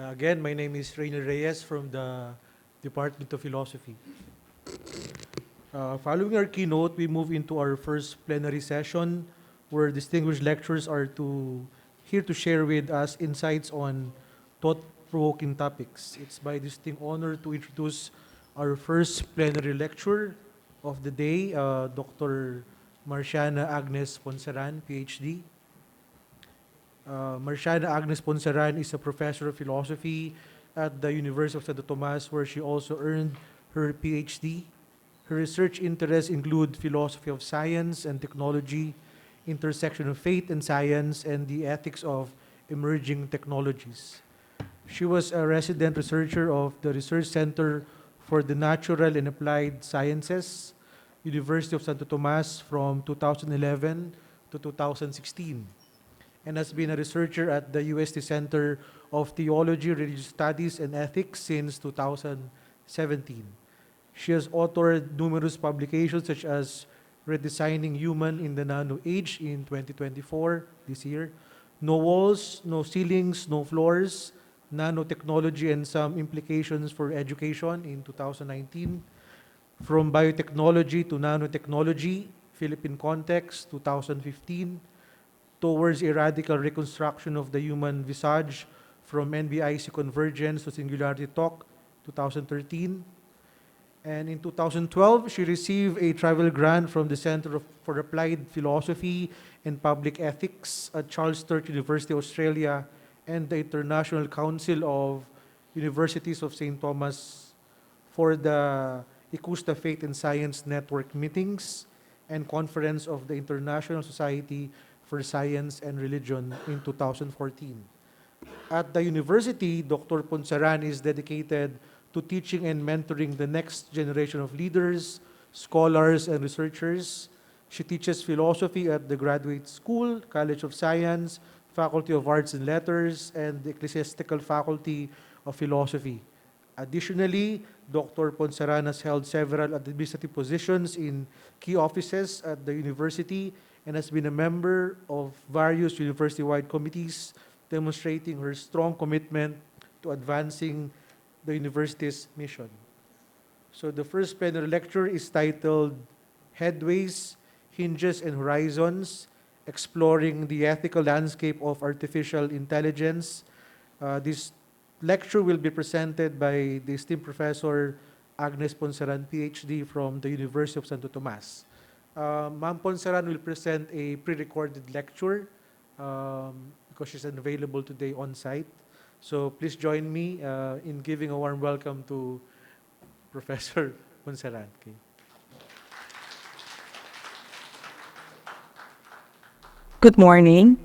Again, my name is Rainer Reyes from the Department of Philosophy. Following our keynote, we move into our first plenary session where distinguished lecturers are here to share with us insights on thought-provoking topics. It's my distinct honor to introduce our first plenary lecturer of the day, Dr. Marciana Agnes Ponsaran, PhD. Marciana Agnes Ponsaran is a professor of philosophy at the University of Santo Tomas, where she also earned her PhD. Her research interests include philosophy of science and technology, intersection of faith and science, and the ethics of emerging technologies. She was a resident researcher of the Research Center for the Natural and Applied Sciences, University of Santo Tomas from 2011 to 2016, and has been a researcher at the UST Center of Theology, Religious Studies, and Ethics since 2017. She has authored numerous publications such as Redesigning Human in the Nano Age in 2024, this year, No Walls, No Ceilings, No Floors, Nanotechnology and Some Implications for Education in 2019, From Biotechnology to Nanotechnology, Philippine Context, 2015, Towards a Radical Reconstruction of the Human Visage, From NBIC Convergence to Singularity Talk, 2013. And in 2012, she received a travel grant from the for Applied Philosophy and Public Ethics at Charles Sturt University, Australia, and the International Council of Universities of St. Thomas for the Ikusta Faith and Science Network meetings and conference of the International Society for Science and Religion in 2014. At the university, Dr. Ponsaran is dedicated to teaching and mentoring the next generation of leaders, scholars, and researchers. She teaches philosophy at the Graduate School, College of Science, Faculty of Arts and Letters, and the Ecclesiastical Faculty of Philosophy. Additionally, Dr. Ponsaran has held several administrative positions in key offices at the university and has been a member of various university-wide committees, demonstrating her strong commitment to advancing the university's mission. So the first plenary lecture is titled Headways, Hinges and Horizons, Exploring the Ethical Landscape of Artificial Intelligence. This lecture will be presented by the esteemed Professor Agnes Ponsaran, PhD from the University of Santo Tomas. Ma'am Ponsaran will present a pre-recorded lecture because she's unavailable today on site. So please join me in giving a warm welcome to Professor Ponsaran. Okay. Good morning.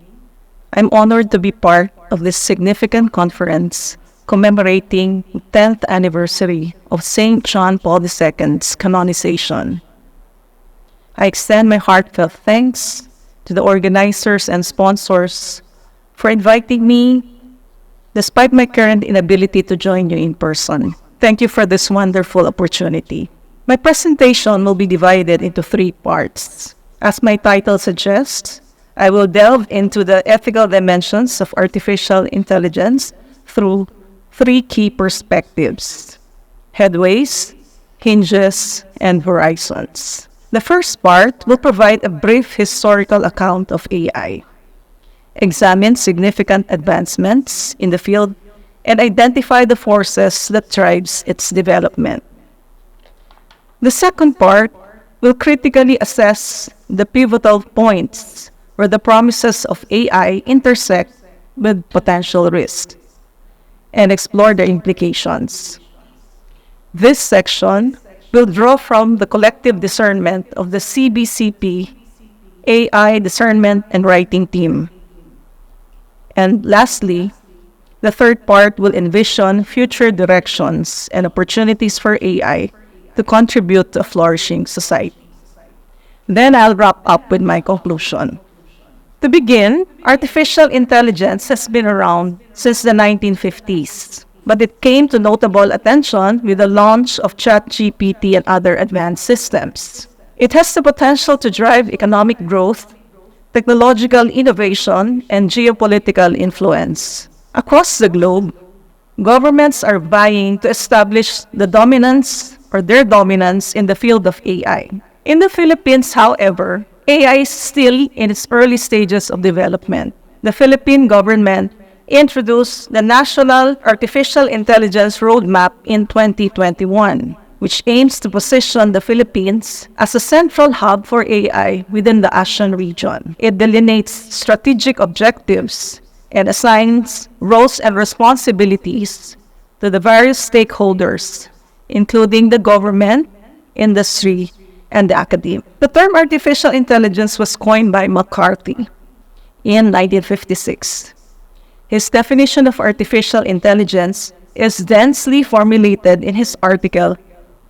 I'm honored to be part of this significant conference commemorating the 10th anniversary of St. John Paul II's canonization. I extend my heartfelt thanks to the organizers and sponsors for inviting me despite my current inability to join you in person. Thank you for this wonderful opportunity. My presentation will be divided into 3 parts. As my title suggests, I will delve into the ethical dimensions of artificial intelligence through 3 key perspectives: headways, hinges, and horizons. The first part will provide a brief historical account of AI, examine significant advancements in the field, and identify the forces that drives its development. The second part will critically assess the pivotal points where the promises of AI intersect with potential risks and explore their implications. This section will draw from the collective discernment of the CBCP AI Discernment and Writing Team. And lastly, the third part will envision future directions and opportunities for AI to contribute to a flourishing society. Then I'll wrap up with my conclusion. To begin, artificial intelligence has been around since the 1950s, but it came to notable attention with the launch of ChatGPT and other advanced systems. It has the potential to drive economic growth, technological innovation, and geopolitical influence. Across the globe, Governments are vying to establish the dominance or their dominance in the field of AI. In the Philippines, however, AI is still in its early stages of development. The Philippine government introduced the National Artificial Intelligence Roadmap in 2021, which aims to position the Philippines as a central hub for AI within the ASEAN region. It delineates strategic objectives and assigns roles and responsibilities to the various stakeholders, including the government, industry, and the academia. The term artificial intelligence was coined by McCarthy in 1956. His definition of artificial intelligence is densely formulated in his article,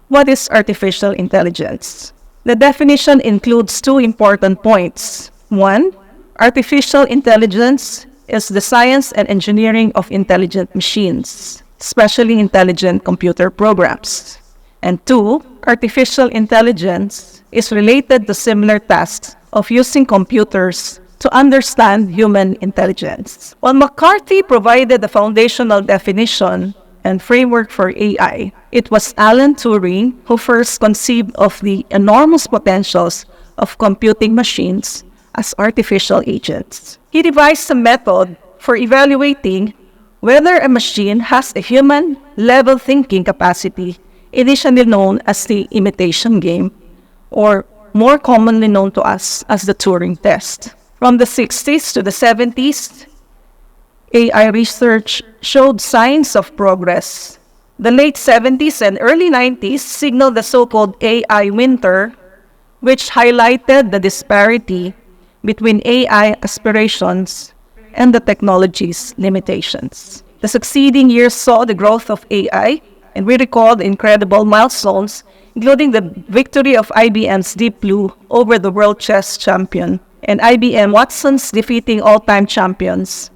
"What is Artificial Intelligence?" The definition includes two important points. One, artificial intelligence is the science and engineering of intelligent machines, especially intelligent computer programs. And two, artificial intelligence is related to similar tasks of using computers to understand human intelligence. While McCarthy provided the foundational definition and framework for AI, it was Alan Turing who first conceived of the enormous potentials of computing machines as artificial agents. He devised a method for evaluating whether a machine has a human-level thinking capacity, initially known as the imitation game, or more commonly known to us as the Turing test. From the 60s to the 70s, AI research showed signs of progress. The late 70s and early 90s signaled the so-called AI winter, which highlighted the disparity between AI aspirations and the technology's limitations. The succeeding years saw the growth of AI, and we recall the incredible milestones, including the victory of IBM's Deep Blue over the world chess champion, and IBM Watson's defeating all-time champions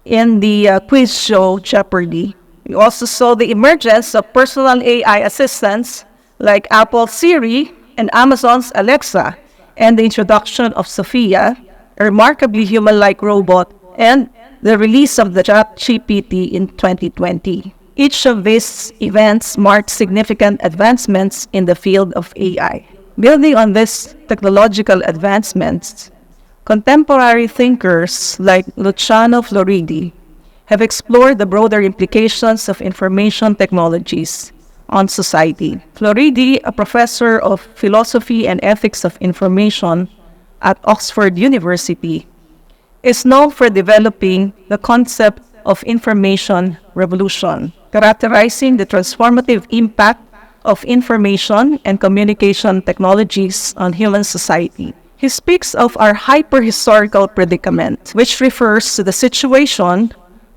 in the quiz show Jeopardy! We also saw the emergence of personal AI assistants like Apple's Siri and Amazon's Alexa, and the introduction of Sophia, a remarkably human-like robot, and the release of the ChatGPT in 2020. Each of these events marked significant advancements in the field of AI. Building on these technological advancements, contemporary thinkers like Luciano Floridi have explored the broader implications of information technologies on society. Floridi, a professor of philosophy and ethics of information at Oxford University, is known for developing the concept of information revolution, characterizing the transformative impact of information and communication technologies on human society. He speaks of our hyperhistorical predicament, which refers to the situation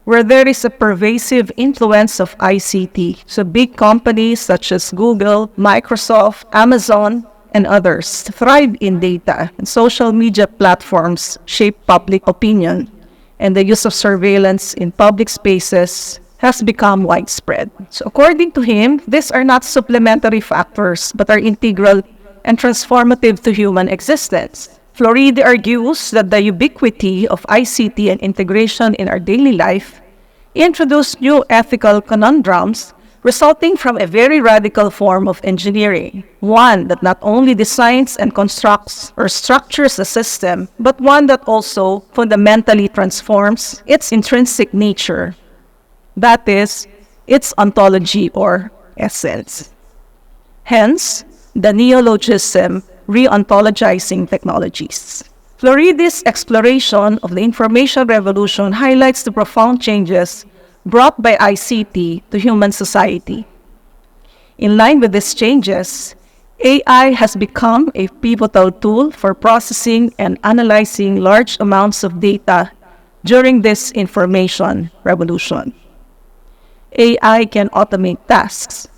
where there is a pervasive influence of ICT. So big companies such as Google, Microsoft, Amazon, and others thrive in data, and social media platforms shape public opinion, and the use of surveillance in public spaces has become widespread. So according to him, these are not supplementary factors, but are integral and transformative to human existence. Floridi argues that the ubiquity of ICT and integration in our daily life introduce new ethical conundrums resulting from a very radical form of engineering. One that not only designs and constructs or structures a system, but one that also fundamentally transforms its intrinsic nature. That is, its ontology or essence. Hence, the neologism re-ontologizing technologies. Floridi's exploration of the information revolution highlights the profound changes brought by ICT to human society. In line with these changes, AI has become a pivotal tool for processing and analyzing large amounts of data during this information revolution. AI can automate tasks,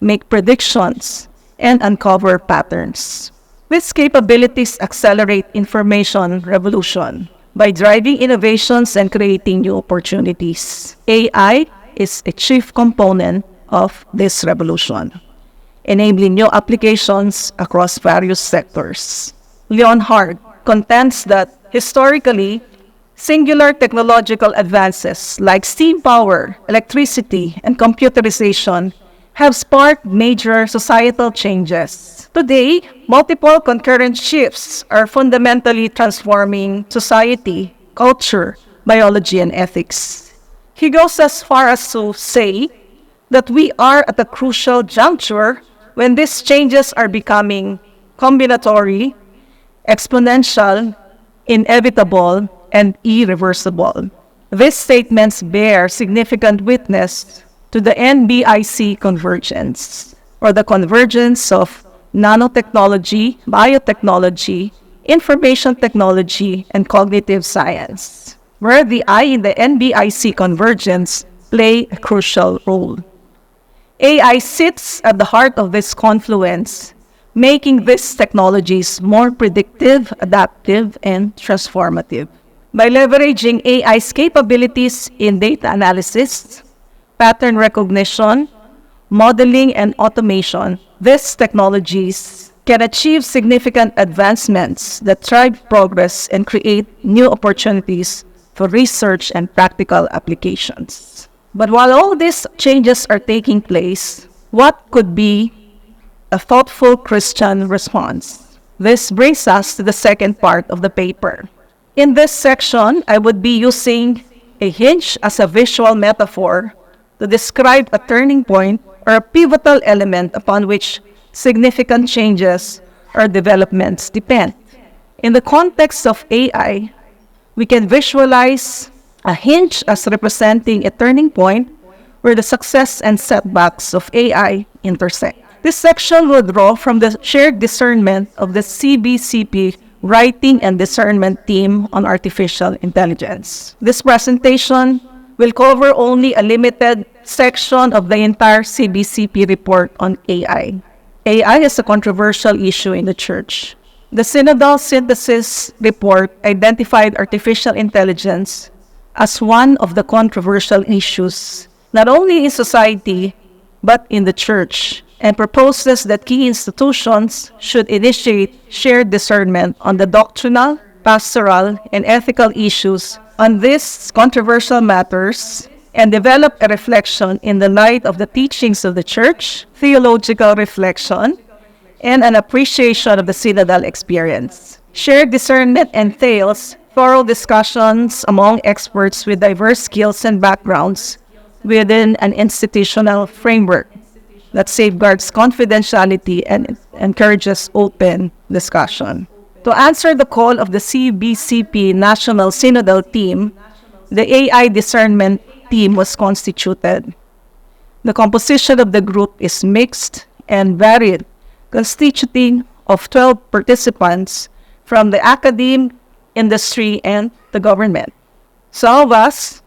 make predictions, and uncover patterns. These capabilities accelerate information revolution by driving innovations and creating new opportunities. AI is a chief component of this revolution, enabling new applications across various sectors. Leonhard contends that historically, Singular technological advances like steam power, electricity, and computerization have sparked major societal changes. Today, multiple concurrent shifts are fundamentally transforming society, culture, biology, and ethics. He goes as far as to say that we are at a crucial juncture when these changes are becoming combinatory, exponential, inevitable, and irreversible. These statements bear significant witness to the NBIC convergence, or the convergence of nanotechnology, biotechnology, information technology, and cognitive science, where the I in the NBIC convergence play a crucial role. AI sits at the heart of this confluence, making these technologies more predictive, adaptive, and transformative. By leveraging AI's capabilities in data analysis, pattern recognition, modeling, and automation, these technologies can achieve significant advancements that drive progress and create new opportunities for research and practical applications. But while all these changes are taking place, what could be a thoughtful Christian response? This brings us to the second part of the paper. In this section, I would be using a hinge as a visual metaphor to describe a turning point or a pivotal element upon which significant changes or developments depend. In the context of AI, we can visualize a hinge as representing a turning point where the success and setbacks of AI intersect. This section will draw from the shared discernment of the CBCP Writing and Discernment Team on Artificial Intelligence. This presentation will cover only a limited section of the entire CBCP report on AI. AI is a controversial issue in the Church. The Synodal Synthesis report identified artificial intelligence as one of the controversial issues, not only in society, but in the Church, and proposes that key institutions should initiate shared discernment on the doctrinal, pastoral, and ethical issues on these controversial matters and develop a reflection in the light of the teachings of the Church, theological reflection, and an appreciation of the synodal experience. Shared discernment entails thorough discussions among experts with diverse skills and backgrounds within an institutional framework that safeguards confidentiality and encourages open discussion. To answer the call of the CBCP National Synodal Team, the AI Discernment Team was constituted. The composition of the group is mixed and varied, constituting of 12 participants from the academe, industry, and the government. Some of us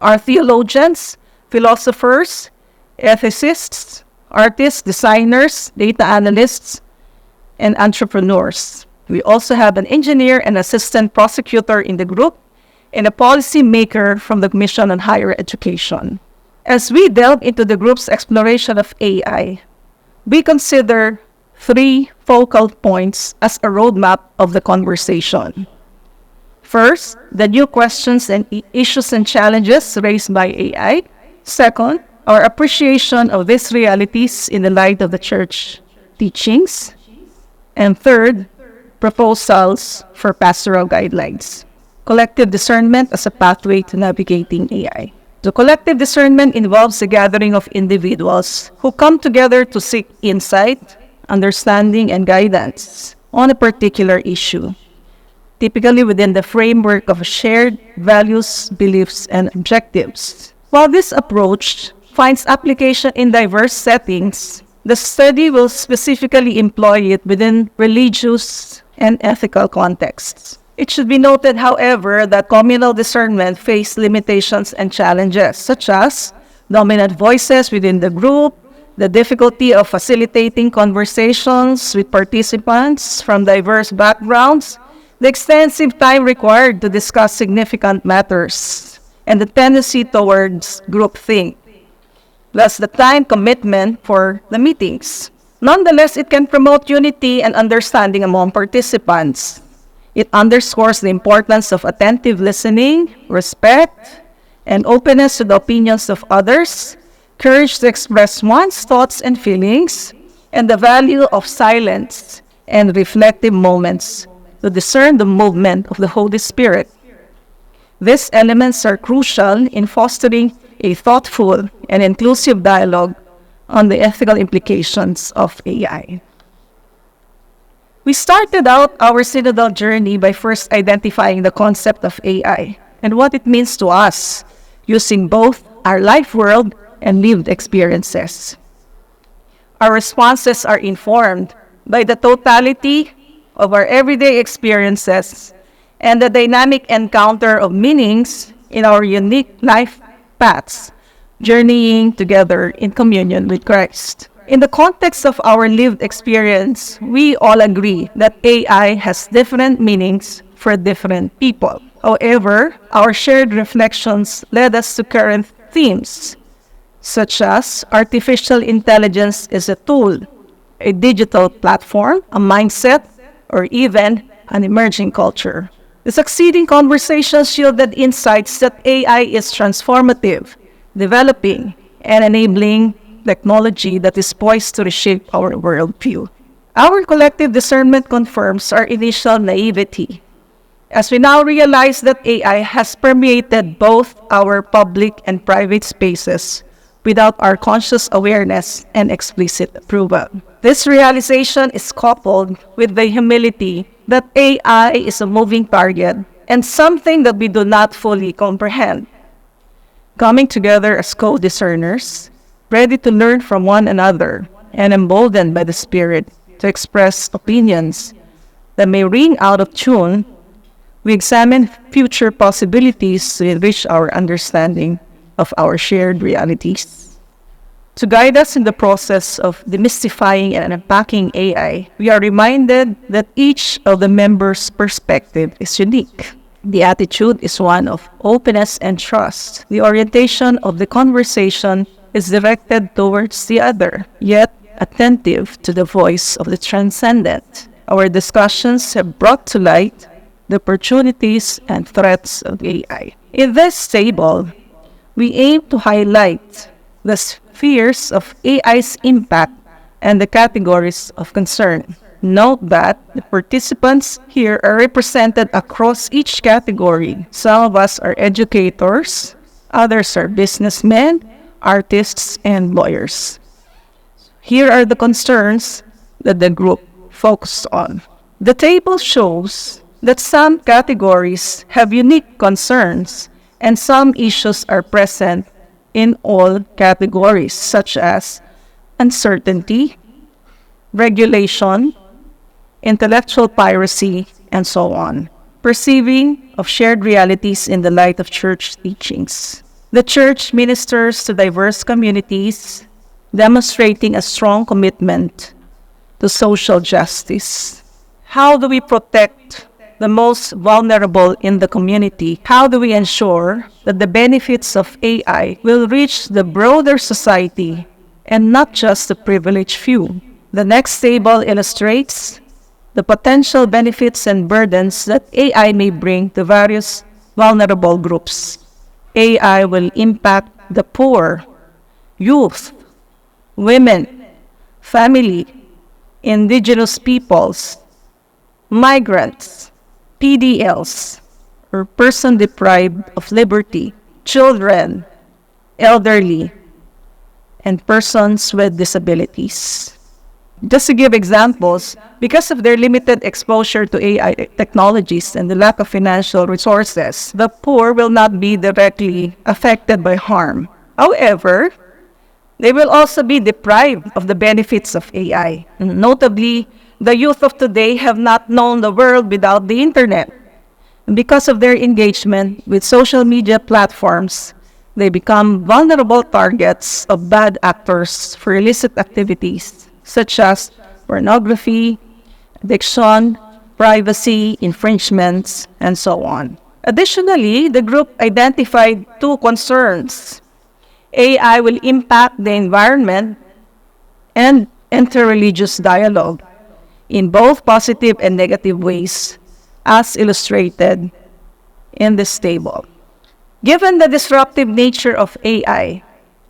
are theologians, philosophers, ethicists, artists, designers, data analysts, and entrepreneurs. We also have an engineer and assistant prosecutor in the group and a policy maker from the Commission on Higher Education. As we delve into the group's exploration of AI, we consider 3 focal points as a roadmap of the conversation. First, the new questions and issues and challenges raised by AI. Second, our appreciation of these realities in the light of the Church teachings. And third, proposals for pastoral guidelines. Collective discernment as a pathway to navigating AI. The collective discernment involves a gathering of individuals who come together to seek insight, understanding, and guidance on a particular issue, typically within the framework of shared values, beliefs, and objectives. While this approach finds application in diverse settings, the study will specifically employ it within religious and ethical contexts. It should be noted, however, that communal discernment faces limitations and challenges, such as dominant voices within the group, the difficulty of facilitating conversations with participants from diverse backgrounds, the extensive time required to discuss significant matters, and the tendency towards groupthink, plus the time commitment for the meetings. Nonetheless, it can promote unity and understanding among participants. It underscores the importance of attentive listening, respect, and openness to the opinions of others, courage to express one's thoughts and feelings, and the value of silence and reflective moments to discern the movement of the Holy Spirit. These elements are crucial in fostering a thoughtful and inclusive dialogue on the ethical implications of AI. We started out our synodal journey by first identifying the concept of AI and what it means to us, using both our life world and lived experiences. Our responses are informed by the totality of our everyday experiences and the dynamic encounter of meanings in our unique life paths, journeying together in communion with Christ. In the context of our lived experience, we all agree that AI has different meanings for different people. However, our shared reflections led us to current themes, such as artificial intelligence is a tool, a digital platform, a mindset, or even an emerging culture. The succeeding conversations yielded insights that AI is transformative, developing, and enabling technology that is poised to reshape our worldview. Our collective discernment confirms our initial naivety, as we now realize that AI has permeated both our public and private spaces without our conscious awareness and explicit approval. This realization is coupled with the humility that AI is a moving target and something that we do not fully comprehend. Coming together as co-discerners, ready to learn from one another and emboldened by the Spirit to express opinions that may ring out of tune, we examine future possibilities to enrich our understanding of our shared realities. To guide us in the process of demystifying and unpacking AI, we are reminded that each of the members' perspective is unique. The attitude is one of openness and trust. The orientation of the conversation is directed towards the other, yet attentive to the voice of the transcendent. Our discussions have brought to light the opportunities and threats of AI. In this table, we aim to highlight the spheres of AI's impact and the categories of concern. Note that the participants here are represented across each category. Some of us are educators, others are businessmen, artists, and lawyers. Here are the concerns that the group focused on. The table shows that some categories have unique concerns and some issues are present in all categories, such as uncertainty, regulation, intellectual piracy, and so on. Perceiving of shared realities in the light of church teachings. The church ministers to diverse communities, demonstrating a strong commitment to social justice. How do we protect the most vulnerable in the community? How do we ensure that the benefits of AI will reach the broader society and not just the privileged few? The next table illustrates the potential benefits and burdens that AI may bring to various vulnerable groups. AI will impact the poor, youth, women, family, indigenous peoples, migrants, PDLs, or person deprived of liberty, children, elderly, and persons with disabilities. Just to give examples, because of their limited exposure to AI technologies and the lack of financial resources, the poor will not be directly affected by harm. However, they will also be deprived of the benefits of AI. Notably, the youth of today have not known the world without the internet. And because of their engagement with social media platforms, they become vulnerable targets of bad actors for illicit activities, such as pornography, addiction, privacy, infringements, and so on. Additionally, the group identified two concerns. AI will impact the environment and interreligious dialogue in both positive and negative ways, as illustrated in this table. Given the disruptive nature of AI,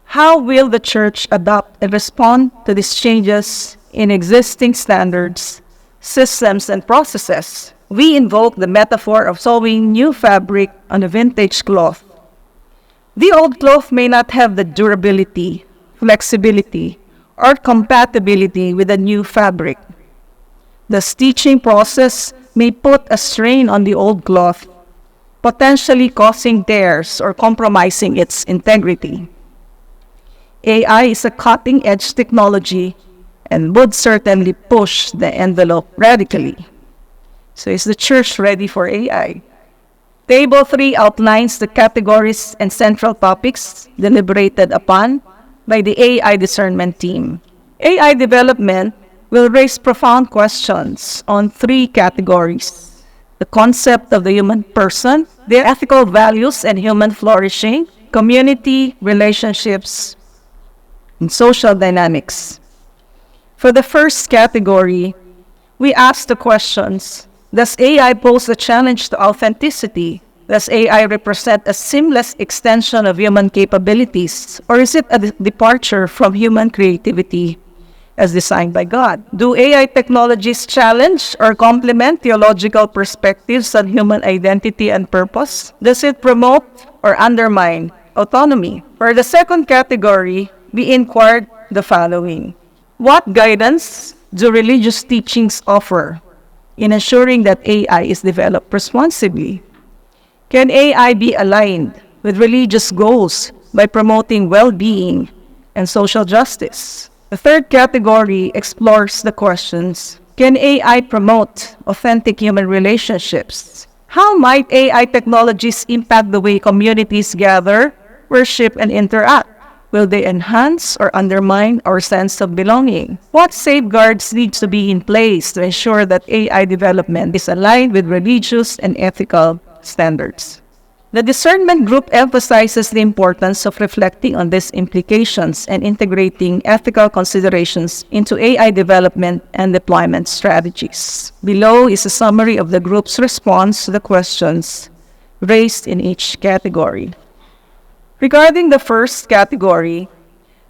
how will the Church adapt and respond to these changes in existing standards, systems, and processes? We invoke the metaphor of sewing new fabric on a vintage cloth. The old cloth may not have the durability, flexibility, or compatibility with the new fabric. The stitching process may put a strain on the old cloth, potentially causing tears or compromising its integrity. AI is a cutting-edge technology and would certainly push the envelope radically. So is the Church ready for AI? Table 3 outlines the categories and central topics deliberated upon by the AI discernment team. AI development will raise profound questions on 3 categories: the concept of the human person, their ethical values and human flourishing, community relationships, and social dynamics. For the first category, we ask the questions: does AI pose a challenge to authenticity? Does AI represent a seamless extension of human capabilities? Or is it a departure from human creativity as designed by God? Do AI technologies challenge or complement theological perspectives on human identity and purpose? Does it promote or undermine autonomy? For the second category, we inquired the following: what guidance do religious teachings offer in ensuring that AI is developed responsibly? Can AI be aligned with religious goals by promoting well-being and social justice? The third category explores the questions: can AI promote authentic human relationships? How might AI technologies impact the way communities gather, worship, and interact? Will they enhance or undermine our sense of belonging? What safeguards need to be in place to ensure that AI development is aligned with religious and ethical standards? The discernment group emphasizes the importance of reflecting on these implications and integrating ethical considerations into AI development and deployment strategies. Below is a summary of the group's response to the questions raised in each category. Regarding the first category,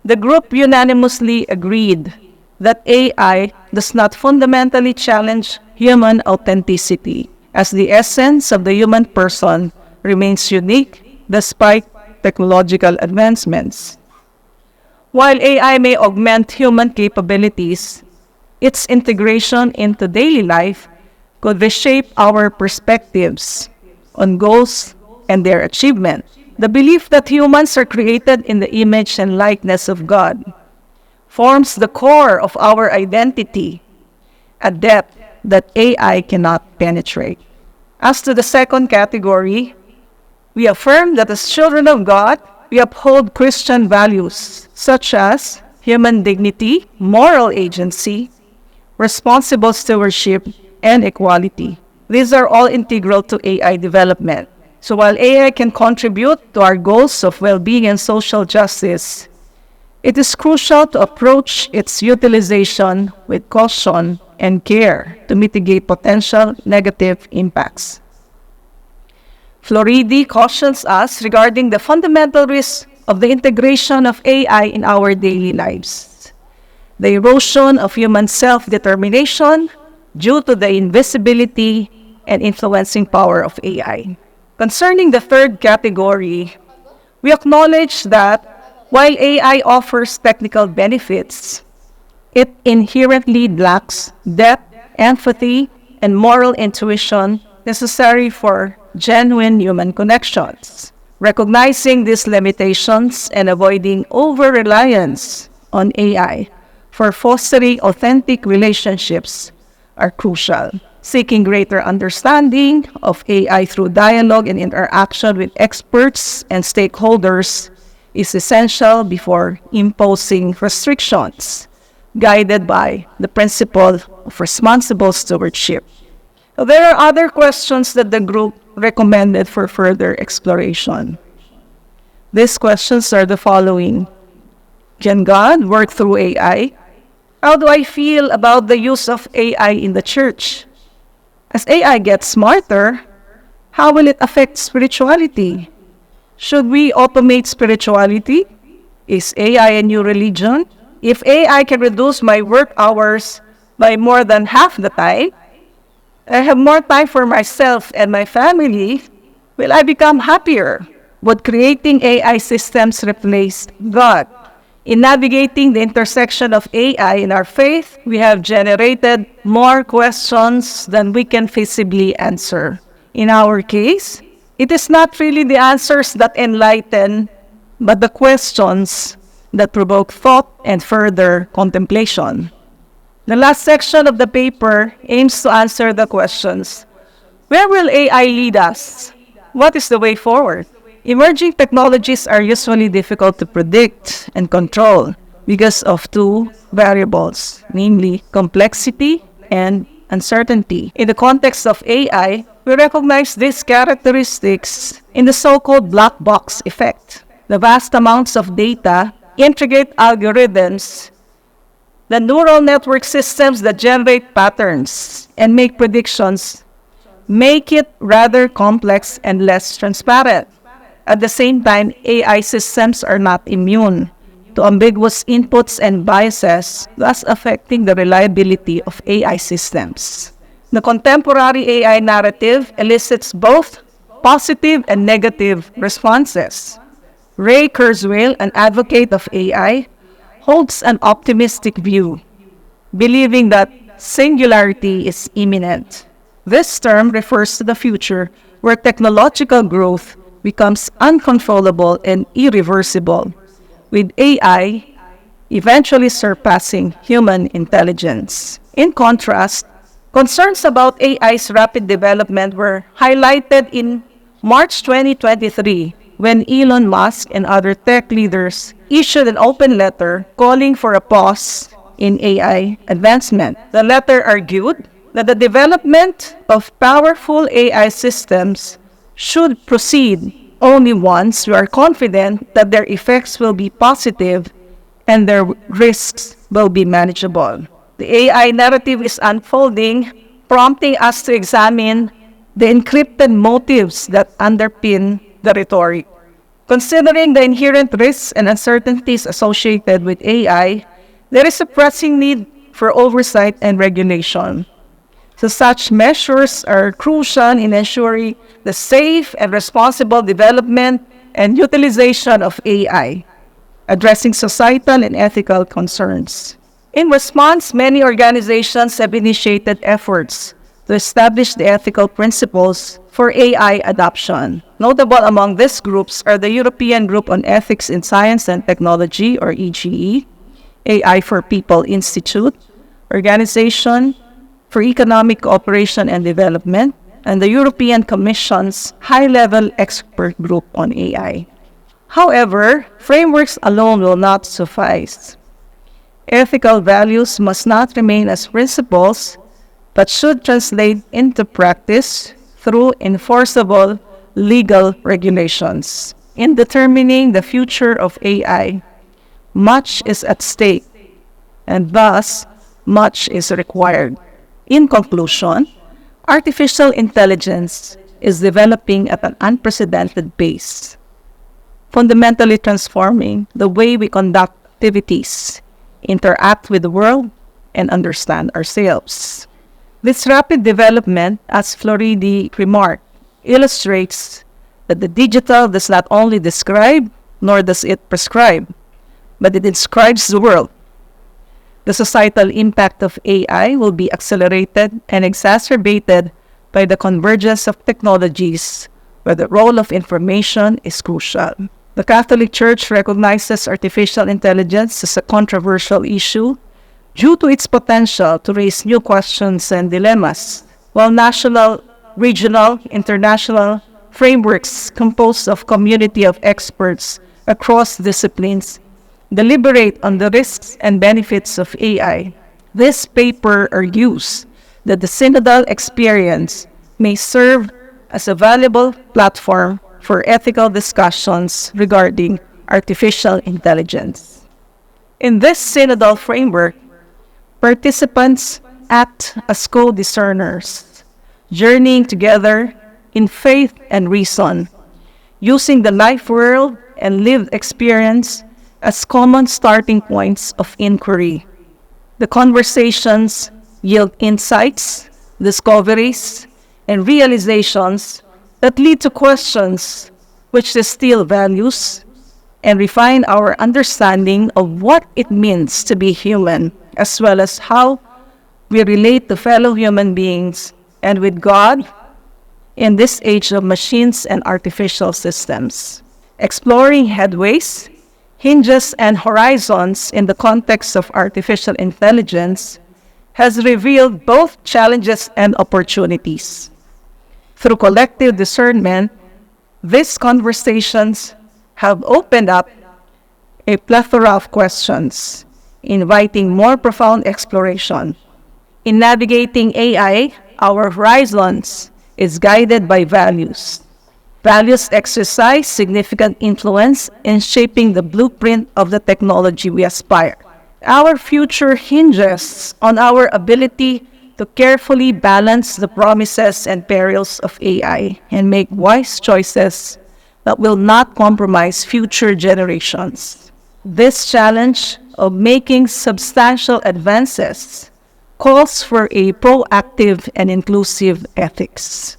the group unanimously agreed that AI does not fundamentally challenge human authenticity, as the essence of the human person remains unique despite technological advancements. While AI may augment human capabilities, its integration into daily life could reshape our perspectives on goals and their achievement. The belief that humans are created in the image and likeness of God forms the core of our identity, a depth that AI cannot penetrate. As to the second category, we affirm that as children of God, we uphold Christian values such as human dignity, moral agency, responsible stewardship, and equality. These are all integral to AI development. So while AI can contribute to our goals of well-being and social justice, it is crucial to approach its utilization with caution and care to mitigate potential negative impacts. Floridi cautions us regarding the fundamental risks of the integration of AI in our daily lives. The erosion of human self-determination due to the invisibility and influencing power of AI. Concerning the third category, we acknowledge that while AI offers technical benefits, it inherently lacks depth, empathy, and moral intuition necessary for genuine human connections. Recognizing these limitations and avoiding over-reliance on AI for fostering authentic relationships are crucial. Seeking greater understanding of AI through dialogue and interaction with experts and stakeholders is essential before imposing restrictions, guided by the principle of responsible stewardship. So there are other questions that the group recommended for further exploration. These questions are the following: can God work through AI? How do I feel about the use of AI in the church? As AI gets smarter, how will it affect spirituality? Should we automate spirituality? Is AI a new religion? If AI can reduce my work hours by more than half the time, I have more time for myself and my family, will I become happier? Would creating AI systems replace God? In navigating the intersection of AI in our faith, we have generated more questions than we can feasibly answer. In our case, it is not really the answers that enlighten, but the questions that provoke thought and further contemplation. The last section of the paper aims to answer the questions: where will AI lead us? What is the way forward? Emerging technologies are usually difficult to predict and control because of two variables, namely complexity and uncertainty. In the context of AI, we recognize these characteristics in the so-called black box effect. The vast amounts of data, intricate algorithms, the neural network systems that generate patterns and make predictions make it rather complex and less transparent. At the same time, AI systems are not immune to ambiguous inputs and biases, thus affecting the reliability of AI systems. The contemporary AI narrative elicits both positive and negative responses. Ray Kurzweil, an advocate of AI, holds an optimistic view, believing that singularity is imminent. This term refers to the future where technological growth becomes uncontrollable and irreversible, with AI eventually surpassing human intelligence. In contrast, concerns about AI's rapid development were highlighted in March 2023 when Elon Musk and other tech leaders issued an open letter calling for a pause in AI advancement. The letter argued that the development of powerful AI systems should proceed only once we are confident that their effects will be positive and their risks will be manageable. The AI narrative is unfolding, prompting us to examine the encrypted motives that underpin the rhetoric. Considering the inherent risks and uncertainties associated with AI, there is a pressing need for oversight and regulation. So such measures are crucial in ensuring the safe and responsible development and utilization of AI, addressing societal and ethical concerns. In response, many organizations have initiated efforts to establish the ethical principles for AI adoption. Notable among these groups are the European Group on Ethics in Science and Technology, or EGE, AI for People Institute, Organization for Economic Cooperation and Development, and the European Commission's High-Level Expert Group on AI. However, frameworks alone will not suffice. Ethical values must not remain as principles, but should translate into practice through enforceable legal regulations. In determining the future of AI, much is at stake, and thus much is required. In conclusion, artificial intelligence is developing at an unprecedented pace, fundamentally transforming the way we conduct activities, interact with the world, and understand ourselves. This rapid development, as Floridi remarked, illustrates that the digital does not only describe, nor does it prescribe, but it describes the world. The societal impact of AI will be accelerated and exacerbated by the convergence of technologies where the role of information is crucial. The Catholic Church recognizes artificial intelligence as a controversial issue due to its potential to raise new questions and dilemmas, while national, regional, international frameworks composed of community of experts across disciplines deliberate on the risks and benefits of AI. This paper argues that the synodal experience may serve as a valuable platform for ethical discussions regarding artificial intelligence. In this synodal framework, participants act as co-discerners, journeying together in faith and reason, using the life world and lived experience as common starting points of inquiry. The conversations yield insights, discoveries, and realizations that lead to questions which distill values and refine our understanding of what it means to be human, as well as how we relate to fellow human beings and with God in this age of machines and artificial systems. Exploring headways, hinges, and horizons in the context of artificial intelligence has revealed both challenges and opportunities. Through collective discernment, these conversations have opened up a plethora of questions, inviting more profound exploration. In navigating AI, our horizons is guided by values. Values exercise significant influence in shaping the blueprint of the technology we aspire. Our future hinges on our ability to carefully balance the promises and perils of AI and make wise choices that will not compromise future generations. This challenge of making substantial advances calls for a proactive and inclusive ethics.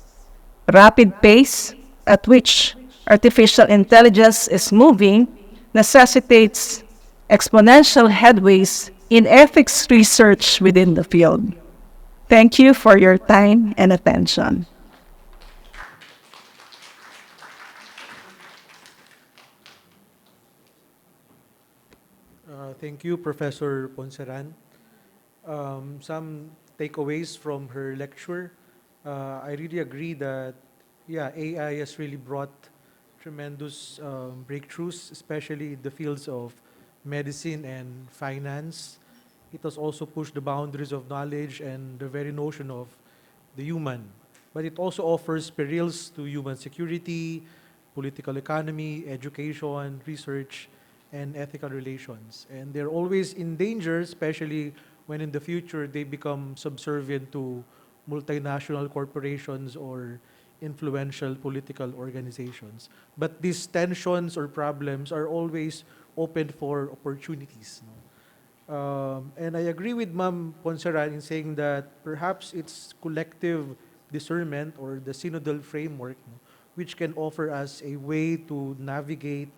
Rapid pace at which artificial intelligence is moving necessitates exponential headways in ethics research within the field. Thank you for your time and attention. Thank you, Professor Ponsaran. Some takeaways from her lecture. I really agree that, yeah, AI has really brought tremendous breakthroughs, especially in the fields of medicine and finance. It has also pushed the boundaries of knowledge and the very notion of the human. But it also offers perils to human security, political economy, education, research, and ethical relations. And they're always in danger, especially when in the future they become subservient to multinational corporations or influential political organizations. But these tensions or problems are always open for opportunities. No? And I agree with Ma'am Ponsaran in saying that perhaps it's collective discernment or the synodal framework, no, which can offer us a way to navigate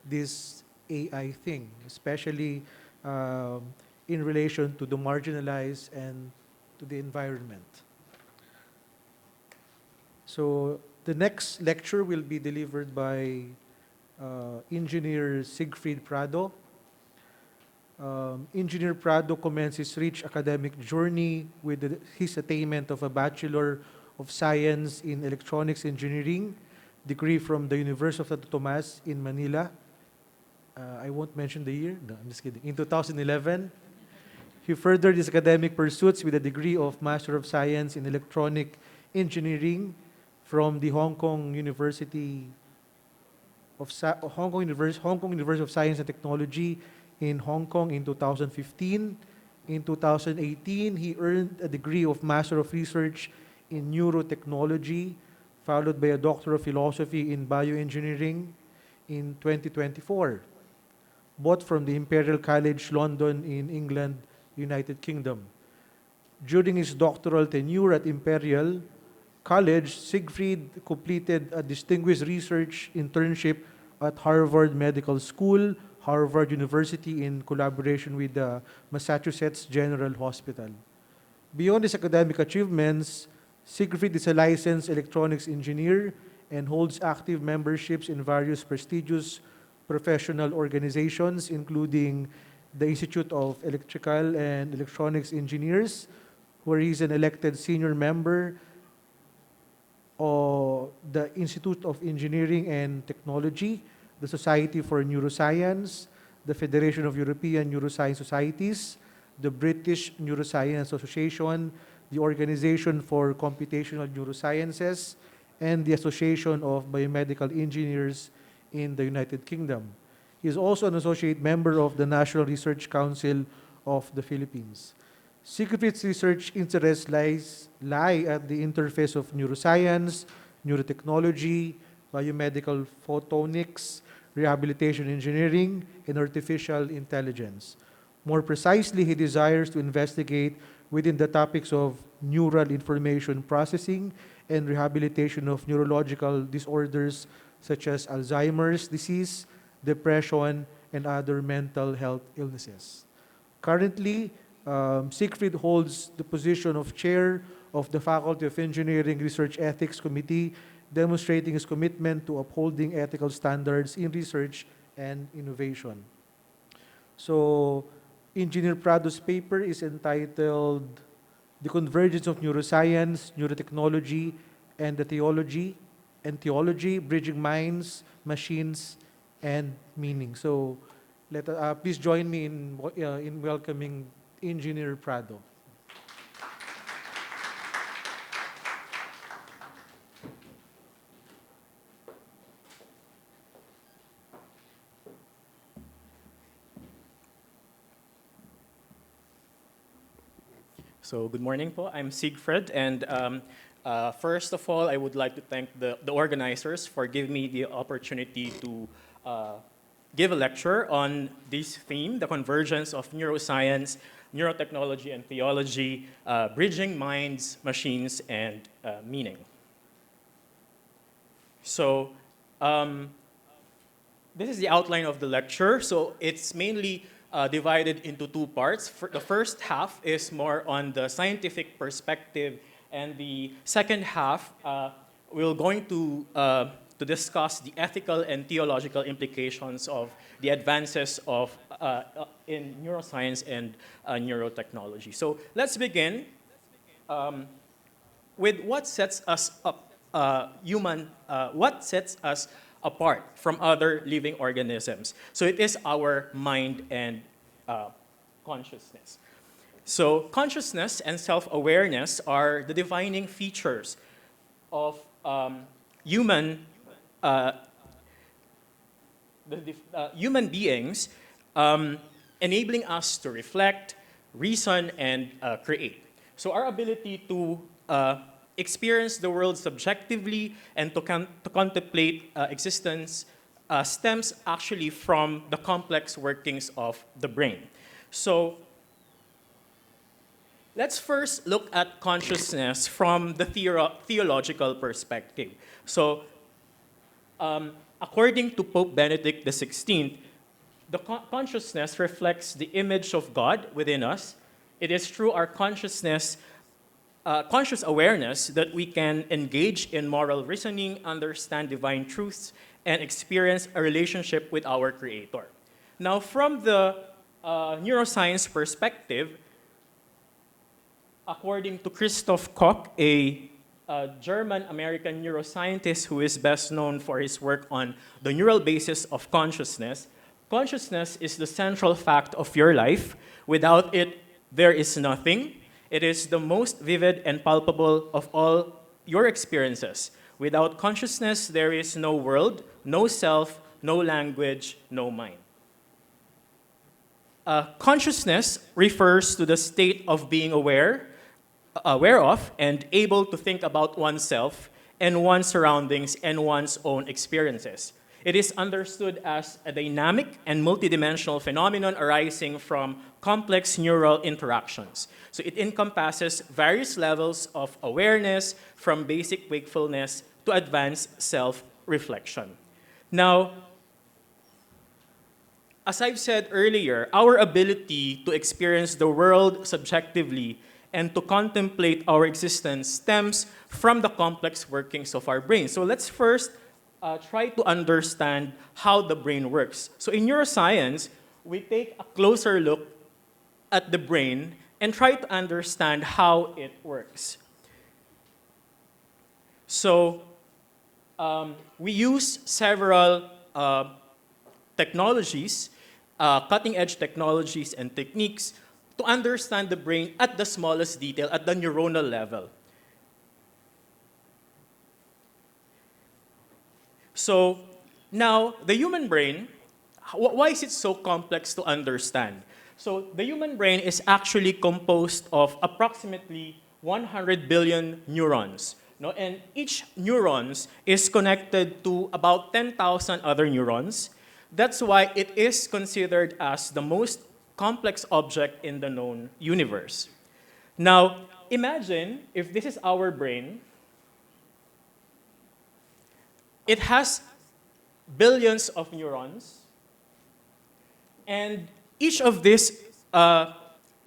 this AI thing, especially in relation to the marginalized and to the environment. So the next lecture will be delivered by Engineer Seigfred Prado. Engineer Prado commenced his rich academic journey with his attainment of a Bachelor of Science in Electronics Engineering degree from the University of Santo Tomas in Manila. I won't mention the year. No, I'm just kidding. In 2011, he furthered his academic pursuits with a degree of Master of Science in Electronic Engineering from the Hong Kong University of Hong Kong University of Science and Technology in Hong Kong in 2015. In 2018, he earned a degree of Master of Research in Neurotechnology, followed by a Doctor of Philosophy in Bioengineering in 2024, both from the Imperial College London in England, United Kingdom. During his doctoral tenure at Imperial College, Seigfred completed a distinguished research internship at Harvard Medical School, Harvard University in collaboration with the Massachusetts General Hospital. Beyond his academic achievements, Seigfred is a licensed electronics engineer and holds active memberships in various prestigious professional organizations, including the Institute of Electrical and Electronics Engineers, where he is an elected senior member of the Institute of Engineering and Technology, the Society for Neuroscience, the Federation of European Neuroscience Societies, the British Neuroscience Association, the Organization for Computational Neurosciences, and the Association of Biomedical Engineers in the United Kingdom. He is also an associate member of the National Research Council of the Philippines. Seigfried's research interests lie at the interface of neuroscience, neurotechnology, biomedical photonics, rehabilitation engineering, and artificial intelligence. More precisely, he desires to investigate within the topics of neural information processing and rehabilitation of neurological disorders such as Alzheimer's disease, depression, and other mental health illnesses. Currently, Seigfried holds the position of chair of the Faculty of Engineering Research Ethics Committee, demonstrating his commitment to upholding ethical standards in research and innovation. So, Engineer Prado's paper is entitled The Convergence of Neuroscience, Neurotechnology, and the Theology, Bridging Minds, Machines, and Meaning. So, please join me in welcoming Engineer Prado. So good morning po. I'm Seigfred, and first of all, I would like to thank the organizers for giving me the opportunity to give a lecture on this theme, the convergence of neuroscience, neurotechnology, and theology, bridging minds, machines, and meaning. So this is the outline of the lecture. So it's mainly divided into two parts. The first half is more on the scientific perspective, and the second half, we're going to discuss the ethical and theological implications of the advances of in neuroscience and neurotechnology. So let's begin with what sets us up, what sets us apart from other living organisms. So it is our mind and consciousness. So consciousness and self-awareness are the defining features of human beings, enabling us to reflect, reason, and create. So our ability to experience the world subjectively and to contemplate existence stems actually from the complex workings of the brain. So let's first look at consciousness from the theological perspective. So according to Pope Benedict XVI, the consciousness reflects the image of God within us. It is through our conscious awareness that we can engage in moral reasoning, understand divine truths, and experience a relationship with our Creator. Now, from the neuroscience perspective, according to Christoph Koch, a German-American neuroscientist who is best known for his work on the neural basis of consciousness, consciousness is the central fact of your life. Without it, there is nothing. It is the most vivid and palpable of all your experiences. Without consciousness, there is no world, no self, no language, no mind. Consciousness refers to the state of being aware of and able to think about oneself and one's surroundings and one's own experiences. It is understood as a dynamic and multidimensional phenomenon arising from complex neural interactions. So it encompasses various levels of awareness, from basic wakefulness to advanced self-reflection. Now, as I've said earlier, our ability to experience the world subjectively and to contemplate our existence stems from the complex workings of our brain. So let's first try to understand how the brain works. So in neuroscience, we take a closer look at the brain and try to understand how it works. So we use several technologies, cutting-edge technologies and techniques to understand the brain at the smallest detail, at the neuronal level. So now, the human brain, why is it so complex to understand? So the human brain is actually composed of approximately 100 billion neurons. No? And each neurons is connected to about 10,000 other neurons. That's why it is considered as the most complex object in the known universe. Now, imagine if this is our brain. It has billions of neurons, and each of these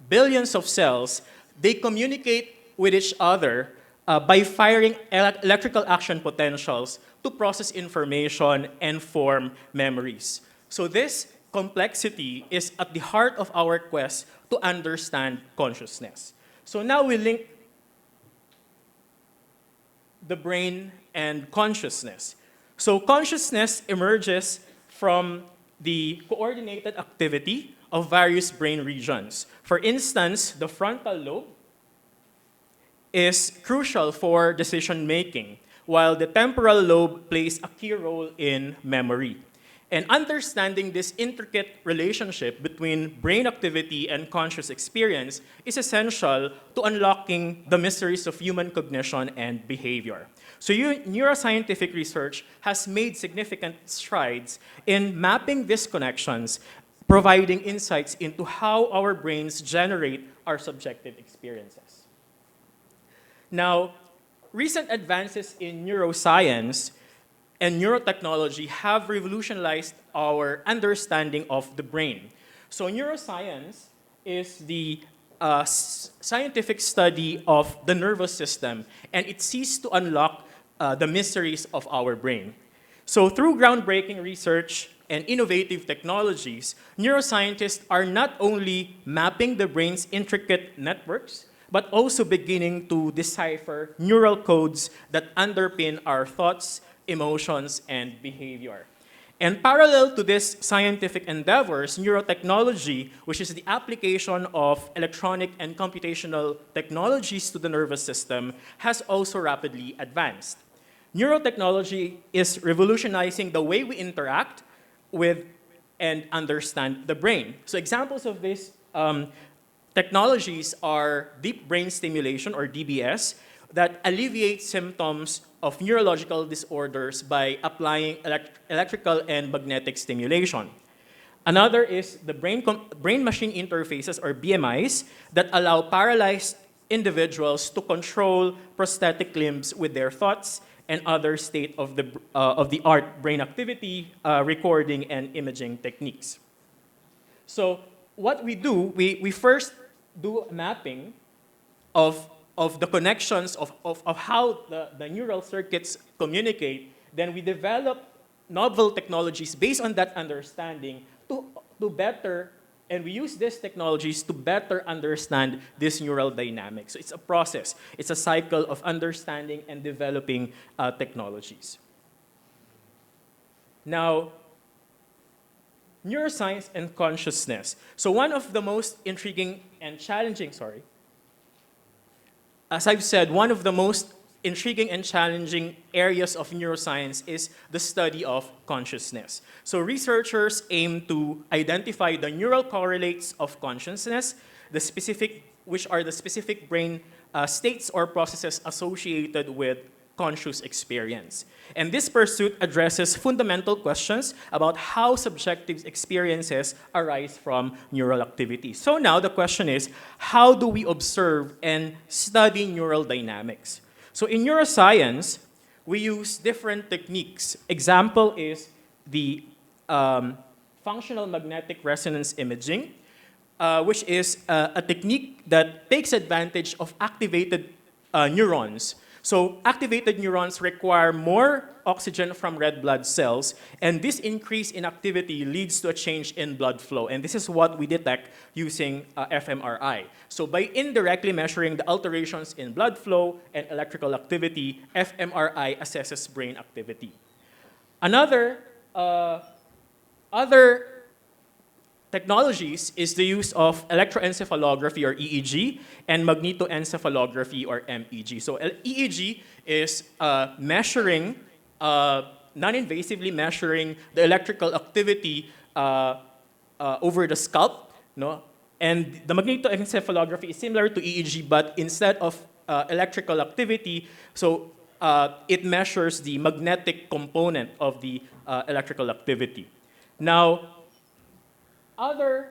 billions of cells, they communicate with each other by firing electrical action potentials to process information and form memories. So this complexity is at the heart of our quest to understand consciousness. So now we link the brain and consciousness. So consciousness emerges from the coordinated activity of various brain regions. For instance, the frontal lobe is crucial for decision making, while the temporal lobe plays a key role in memory. And understanding this intricate relationship between brain activity and conscious experience is essential to unlocking the mysteries of human cognition and behavior. So neuroscientific research has made significant strides in mapping these connections, providing insights into how our brains generate our subjective experiences. Now, recent advances in neuroscience and neurotechnology have revolutionized our understanding of the brain. So neuroscience is the scientific study of the nervous system, and it seeks to unlock the mysteries of our brain. So through groundbreaking research and innovative technologies, neuroscientists are not only mapping the brain's intricate networks, but also beginning to decipher neural codes that underpin our thoughts, emotions, and behavior. And parallel to these scientific endeavors, neurotechnology, which is the application of electronic and computational technologies to the nervous system, has also rapidly advanced. Neurotechnology is revolutionizing the way we interact with and understand the brain. So examples of these technologies are deep brain stimulation, or DBS, that alleviates symptoms of neurological disorders by applying electrical and magnetic stimulation. Another is the brain-machine interfaces, or BMIs, that allow paralyzed individuals to control prosthetic limbs with their thoughts and other state-of-the-art brain activity, recording, and imaging techniques. So what we do, we first do a mapping of the connections of how the neural circuits communicate. Then we develop novel technologies based on that understanding to better, and we use these technologies to better understand this neural dynamics. So it's a process. It's a cycle of understanding and developing technologies. Now, neuroscience and consciousness. So one of the most intriguing and challenging, as I've said, one of the most intriguing and challenging areas of neuroscience is the study of consciousness. So researchers aim to identify the neural correlates of consciousness, which are the specific brain states or processes associated with conscious experience. And this pursuit addresses fundamental questions about how subjective experiences arise from neural activity. So now the question is, how do we observe and study neural dynamics? So in neuroscience, we use different techniques. Example is the functional magnetic resonance imaging, which is a technique that takes advantage of activated neurons. So activated neurons require more oxygen from red blood cells, and this increase in activity leads to a change in blood flow. And this is what we detect using fMRI. So by indirectly measuring the alterations in blood flow and electrical activity, fMRI assesses brain activity. Other technologies is the use of electroencephalography, or EEG, and magnetoencephalography, or MEG. So EEG is measuring, non-invasively measuring the electrical activity over the scalp, And the magnetoencephalography is similar to EEG, but instead of electrical activity, so it measures the magnetic component of the electrical activity. Now, other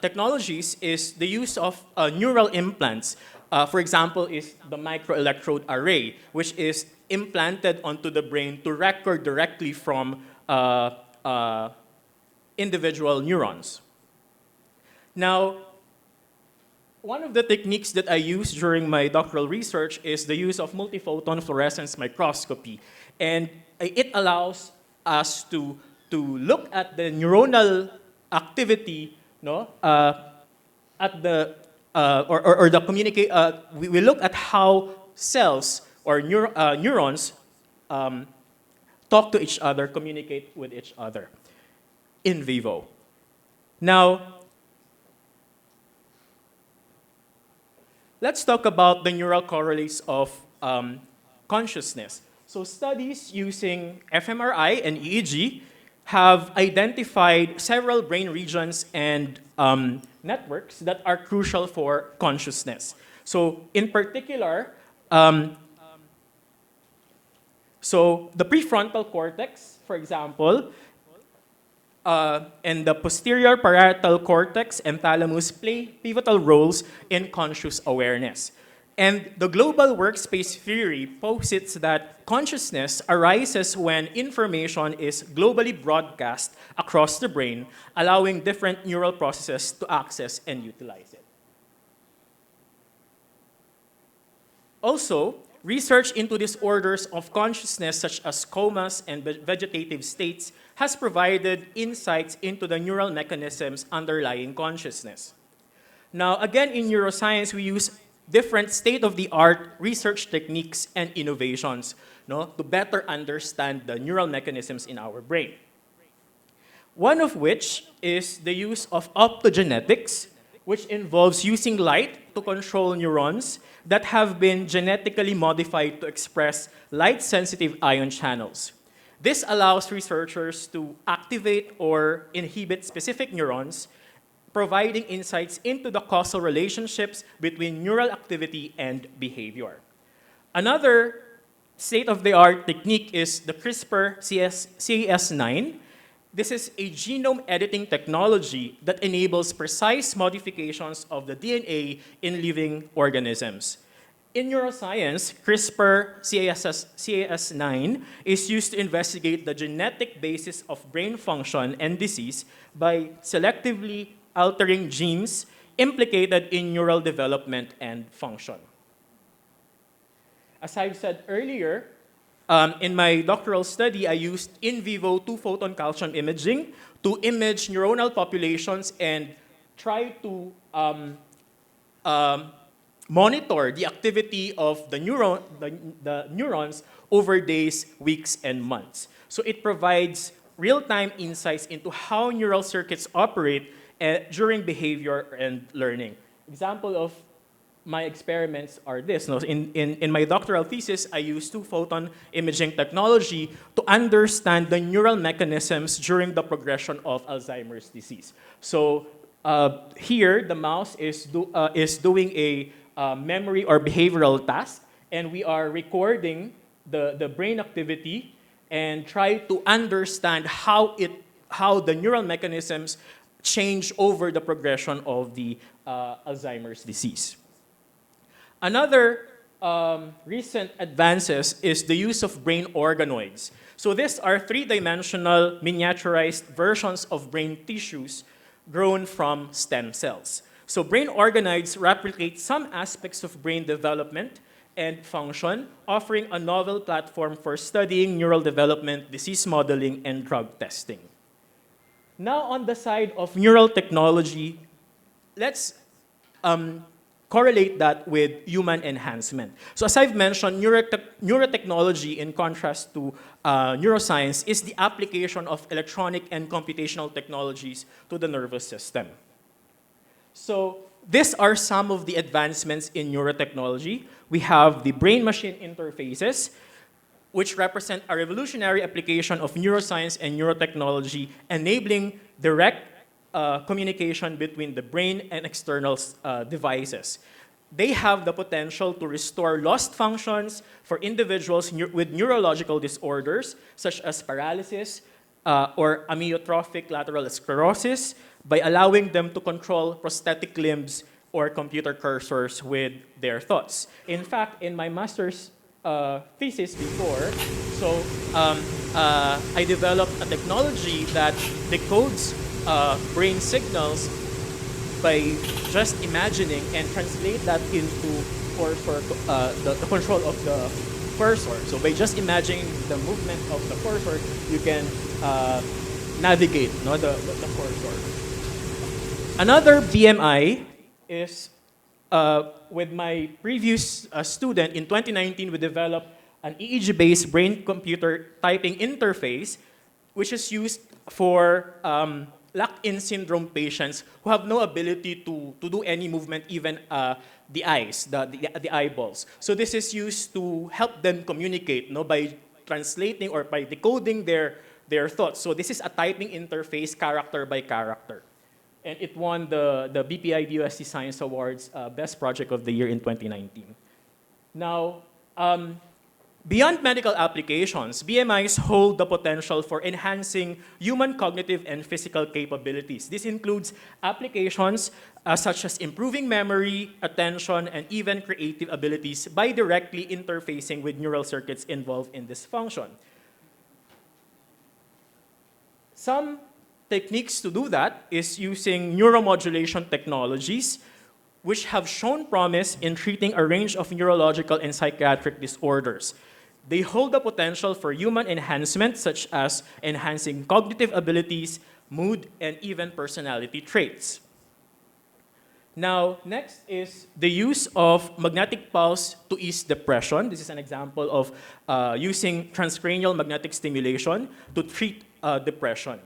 technologies is the use of neural implants. For example, is the microelectrode array, which is implanted onto the brain to record directly from individual neurons. Now, one of the techniques that I use during my doctoral research is the use of multiphoton fluorescence microscopy. And it allows us to look at the neuronal activity, no, at the, or the communicate, we look at how cells or neurons talk to each other, communicate with each other in vivo. Now, let's talk about the neural correlates of consciousness. So studies using fMRI and EEG have identified several brain regions and networks that are crucial for consciousness. So in particular, so the prefrontal cortex, for example, and the posterior parietal cortex and thalamus play pivotal roles in conscious awareness. And the global workspace theory posits that consciousness arises when information is globally broadcast across the brain, allowing different neural processes to access and utilize it. Also, research into disorders of consciousness such as comas and vegetative states has provided insights into the neural mechanisms underlying consciousness. Now, again, in neuroscience, we use different state-of-the-art research techniques and innovations, no, to better understand the neural mechanisms in our brain. One of which is the use of optogenetics, which involves using light to control neurons that have been genetically modified to express light-sensitive ion channels. This allows researchers to activate or inhibit specific neurons, providing insights into the causal relationships between neural activity and behavior. Another state-of-the-art technique is the CRISPR-Cas9. This is a genome editing technology that enables precise modifications of the DNA in living organisms. In neuroscience, CRISPR-Cas9 is used to investigate the genetic basis of brain function and disease by selectively altering genes implicated in neural development and function. As I've said earlier, in my doctoral study, I used in vivo 2-photon calcium imaging to image neuronal populations and try to monitor the activity of the neurons over days, weeks, and months. So it provides real-time insights into how neural circuits operate during behavior and learning. Example of my experiments are this. No? In my doctoral thesis, I used 2-photon imaging technology to understand the neural mechanisms during the progression of Alzheimer's disease. So here, the mouse is doing a memory or behavioral task, and we are recording the brain activity and try to understand how the neural mechanisms change over the progression of the Alzheimer's disease. Another recent advances is the use of brain organoids. So these are 3-dimensional miniaturized versions of brain tissues grown from stem cells. So brain organoids replicate some aspects of brain development and function, offering a novel platform for studying neural development, disease modeling, and drug testing. Now, on the side of neural technology, let's correlate that with human enhancement. So as I've mentioned, neurotechnology, in contrast to neuroscience, is the application of electronic and computational technologies to the nervous system. So these are some of the advancements in neurotechnology. We have the brain-machine interfaces, which represent a revolutionary application of neuroscience and neurotechnology, enabling direct communication between the brain and external devices. They have the potential to restore lost functions for individuals with neurological disorders, such as paralysis or amyotrophic lateral sclerosis, by allowing them to control prosthetic limbs or computer cursors with their thoughts. In fact, in my master's thesis before, I developed a technology that decodes brain signals by just imagining and translate that into cursor, the control of the cursor. So by just imagining the movement of the cursor, you can navigate the cursor. Another BMI is with my previous student in 2019, we developed an EEG-based brain-computer typing interface, which is used for locked-in syndrome patients who have no ability to do any movement, even the eyes, the eyeballs. So this is used to help them communicate by translating or by decoding their thoughts. So this is a typing interface, character by character. And it won the BPI DOST Science Awards Best Project of the Year in 2019. Now, beyond medical applications, BMIs hold the potential for enhancing human cognitive and physical capabilities. This includes applications such as improving memory, attention, and even creative abilities by directly interfacing with neural circuits involved in this function. Some techniques to do that is using neuromodulation technologies, which have shown promise in treating a range of neurological and psychiatric disorders. They hold the potential for human enhancement, such as enhancing cognitive abilities, mood, and even personality traits. Now, next is the use of magnetic pulse to ease depression. This is an example of using transcranial magnetic stimulation to treat depression.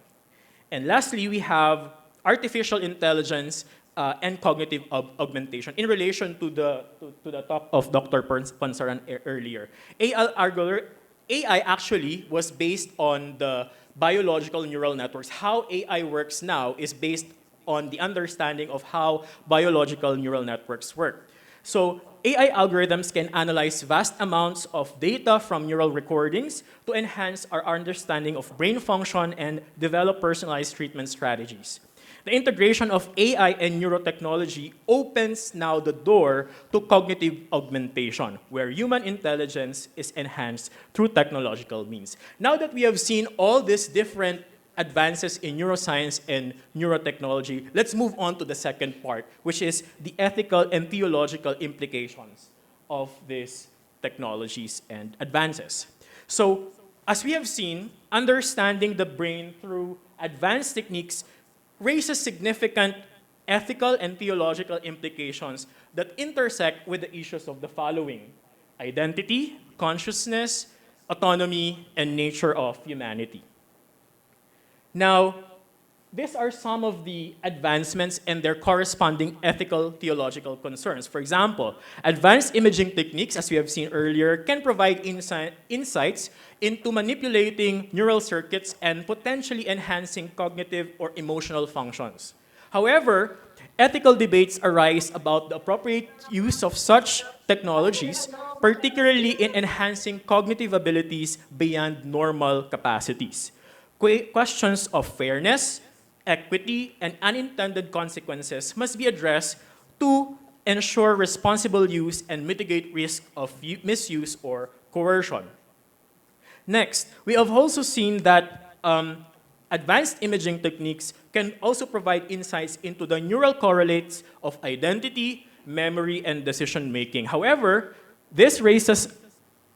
And lastly, we have artificial intelligence and cognitive augmentation in relation to the talk of Dr. Ponsaran earlier. AI actually was based on the biological neural networks. How AI works now is based on the understanding of how biological neural networks work. So AI algorithms can analyze vast amounts of data from neural recordings to enhance our understanding of brain function and develop personalized treatment strategies. The integration of AI and neurotechnology opens now the door to cognitive augmentation, where human intelligence is enhanced through technological means. Now that we have seen all these different advances in neuroscience and neurotechnology, let's move on to the second part, which is the ethical and theological implications of these technologies and advances. So, as we have seen, understanding the brain through advanced techniques raises significant ethical and theological implications that intersect with the issues of the following: identity, consciousness, autonomy, and nature of humanity. Now, these are some of the advancements and their corresponding ethical theological concerns. For example, advanced imaging techniques, as we have seen earlier, can provide insights into manipulating neural circuits and potentially enhancing cognitive or emotional functions. However, ethical debates arise about the appropriate use of such technologies, particularly in enhancing cognitive abilities beyond normal capacities. Questions of fairness, equity, and unintended consequences must be addressed to ensure responsible use and mitigate risk of misuse or coercion. Next, we have also seen that advanced imaging techniques can also provide insights into the neural correlates of identity, memory, and decision-making. However, this raises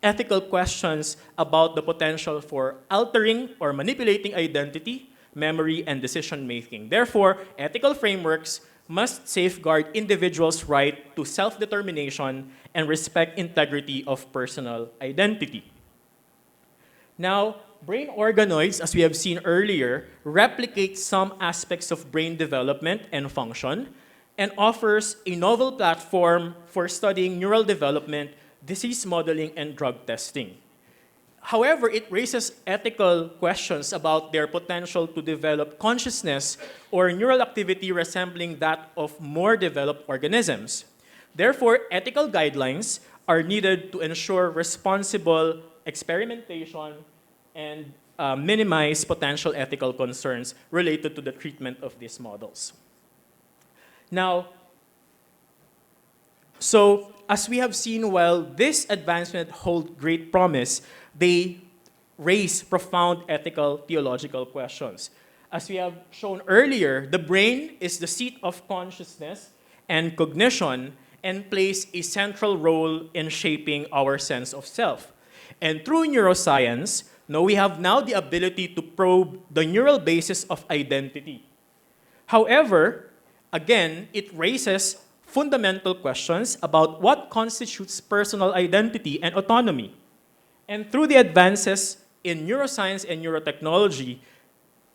ethical questions about the potential for altering or manipulating identity, memory, and decision-making. Therefore, ethical frameworks must safeguard individuals' right to self-determination and respect integrity of personal identity. Now, brain organoids, as we have seen earlier, replicate some aspects of brain development and function and offers a novel platform for studying neural development, disease modeling, and drug testing. However, it raises ethical questions about their potential to develop consciousness or neural activity resembling that of more developed organisms. Therefore, ethical guidelines are needed to ensure responsible experimentation and minimize potential ethical concerns related to the treatment of these models. Now, so as we have seen, while this advancement hold great promise, they raise profound ethical theological questions. As we have shown earlier, the brain is the seat of consciousness and cognition and plays a central role in shaping our sense of self. And through neuroscience, we have now the ability to probe the neural basis of identity. However, again, it raises fundamental questions about what constitutes personal identity and autonomy. And through the advances in neuroscience and neurotechnology,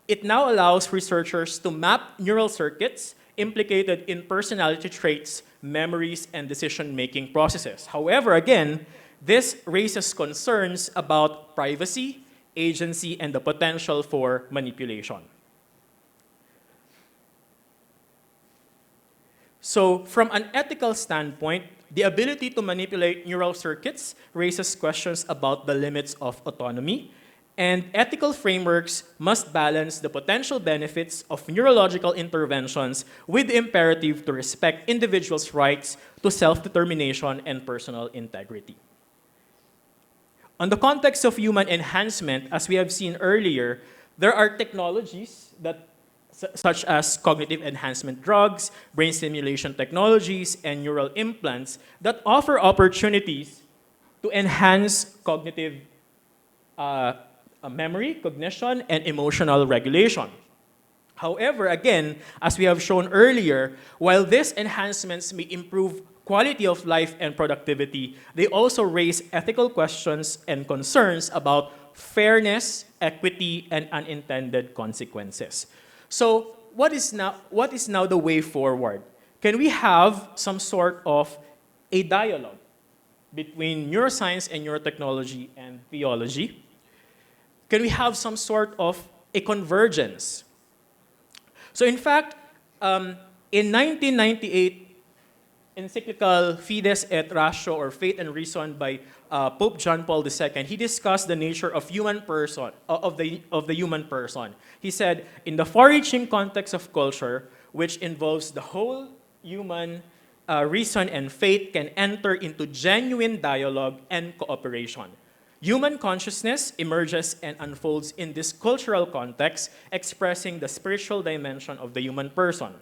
it now allows researchers to map neural circuits implicated in personality traits, memories, and decision-making processes. However, again, this raises concerns about privacy, agency, and the potential for manipulation. So, from an ethical standpoint, the ability to manipulate neural circuits raises questions about the limits of autonomy, and ethical frameworks must balance the potential benefits of neurological interventions with the imperative to respect individuals' rights to self-determination and personal integrity. On the context of human enhancement, as we have seen earlier, there are technologies that such as cognitive enhancement drugs, brain stimulation technologies, and neural implants that offer opportunities to enhance cognitive memory, cognition, and emotional regulation. However, again, as we have shown earlier, while these enhancements may improve quality of life and productivity, they also raise ethical questions and concerns about fairness, equity, and unintended consequences. So what is now the way forward? Can we have some sort of a dialogue between neuroscience and neurotechnology and theology? Can we have some sort of a convergence? So in fact, in 1998, encyclical Fides et Ratio, or Faith and Reason, by Pope John Paul II, he discussed the nature of human person, of the human person. He said, in the far-reaching context of culture, which involves the whole human, reason and faith can enter into genuine dialogue and cooperation. Human consciousness emerges and unfolds in this cultural context, expressing the spiritual dimension of the human person.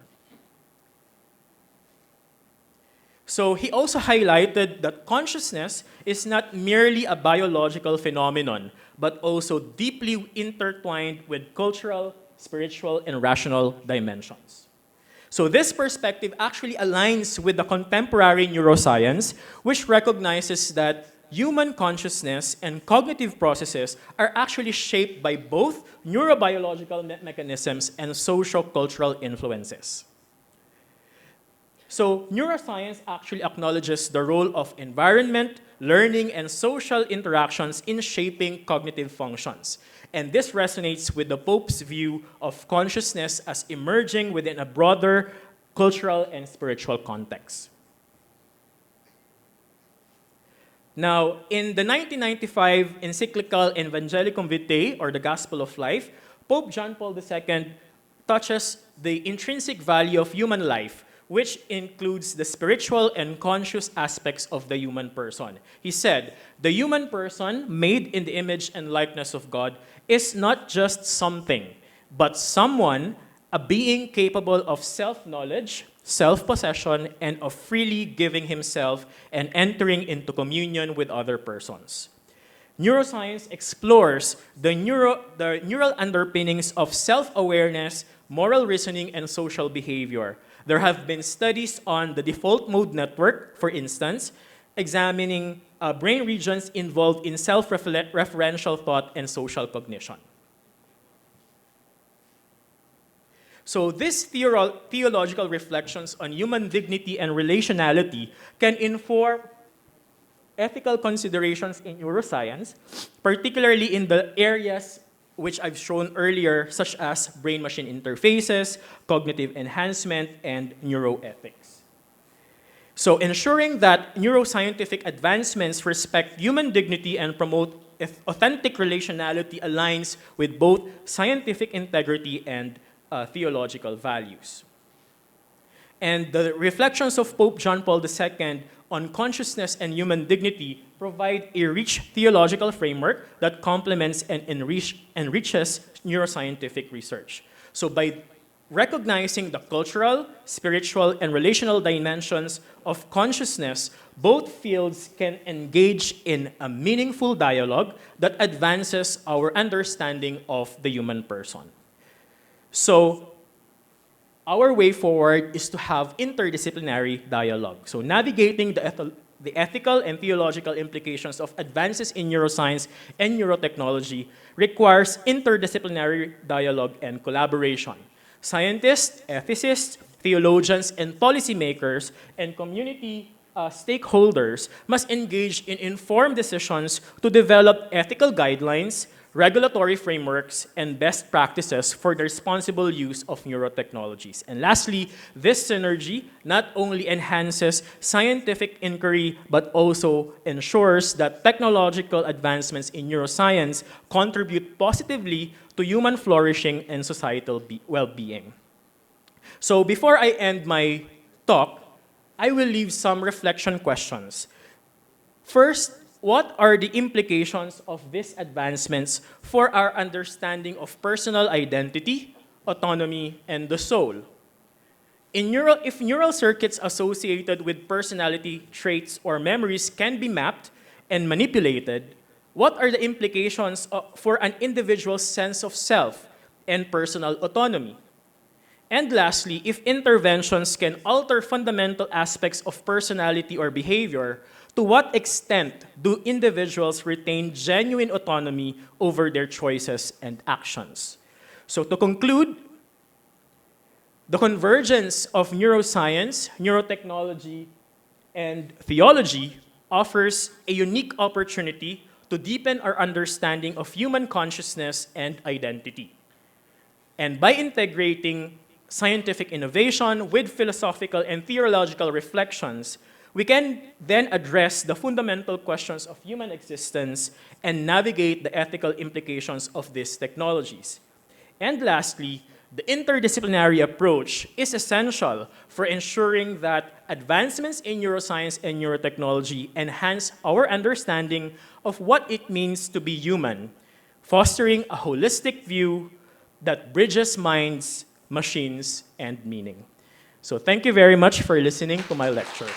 So he also highlighted that consciousness is not merely a biological phenomenon, but also deeply intertwined with cultural, spiritual, and rational dimensions. So this perspective actually aligns with the contemporary neuroscience, which recognizes that human consciousness and cognitive processes are actually shaped by both neurobiological mechanisms and socio-cultural influences. So neuroscience actually acknowledges the role of environment, learning, and social interactions in shaping cognitive functions. And this resonates with the Pope's view of consciousness as emerging within a broader cultural and spiritual context. Now, in the 1995 encyclical Evangelicum Vitae, or the Gospel of Life, Pope John Paul II touches the intrinsic value of human life, which includes the spiritual and conscious aspects of the human person. He said, the human person, made in the image and likeness of God, is not just something, but someone, a being capable of self-knowledge, self-possession, and of freely giving himself and entering into communion with other persons. Neuroscience explores the neural underpinnings of self-awareness, moral reasoning, and social behavior. There have been studies on the default mode network, for instance, examining brain regions involved in self-referential thought and social cognition. So these theological reflections on human dignity and relationality can inform ethical considerations in neuroscience, particularly in the areas which I've shown earlier, such as brain-machine interfaces, cognitive enhancement, and neuroethics. So ensuring that neuroscientific advancements respect human dignity and promote authentic relationality aligns with both scientific integrity and theological values. And the reflections of Pope John Paul II on consciousness and human dignity provide a rich theological framework that complements and enriches neuroscientific research. So by recognizing the cultural, spiritual, and relational dimensions of consciousness, both fields can engage in a meaningful dialogue that advances our understanding of the human person. So, our way forward is to have interdisciplinary dialogue. So, navigating the ethical and theological implications of advances in neuroscience and neurotechnology requires interdisciplinary dialogue and collaboration. Scientists, ethicists, theologians, and policymakers, and community stakeholders must engage in informed decisions to develop ethical guidelines, regulatory frameworks, and best practices for the responsible use of neurotechnologies. And lastly, this synergy not only enhances scientific inquiry, but also ensures that technological advancements in neuroscience contribute positively to human flourishing and societal well-being. So before I end my talk, I will leave some reflection questions. First, what are the implications of these advancements for our understanding of personal identity, autonomy, and the soul? If neural circuits associated with personality traits or memories can be mapped and manipulated, what are the implications for an individual's sense of self and personal autonomy? And lastly, if interventions can alter fundamental aspects of personality or behavior, to what extent do individuals retain genuine autonomy over their choices and actions? So to conclude, the convergence of neuroscience, neurotechnology, and theology offers a unique opportunity to deepen our understanding of human consciousness and identity. And by integrating scientific innovation with philosophical and theological reflections, we can then address the fundamental questions of human existence and navigate the ethical implications of these technologies. And lastly, the interdisciplinary approach is essential for ensuring that advancements in neuroscience and neurotechnology enhance our understanding of what it means to be human, fostering a holistic view that bridges minds, machines, and meaning. So thank you very much for listening to my lecture.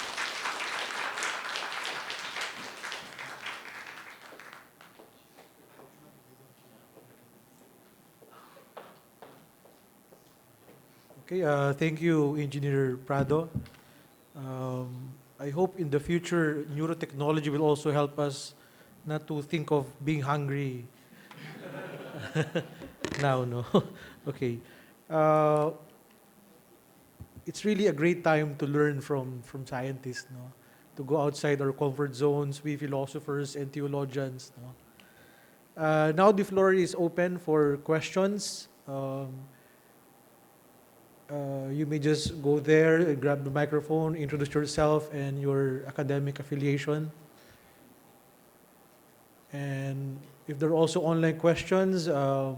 Okay, thank you, Engineer Prado. I hope in the future, neurotechnology will also help us not to think of being hungry now, no? Okay. It's really a great time to learn from scientists, no? To go outside our comfort zones, we philosophers and theologians, no? Now the floor is open for questions. You may just go there, grab the microphone, introduce yourself and your academic affiliation. And if there are also online questions, are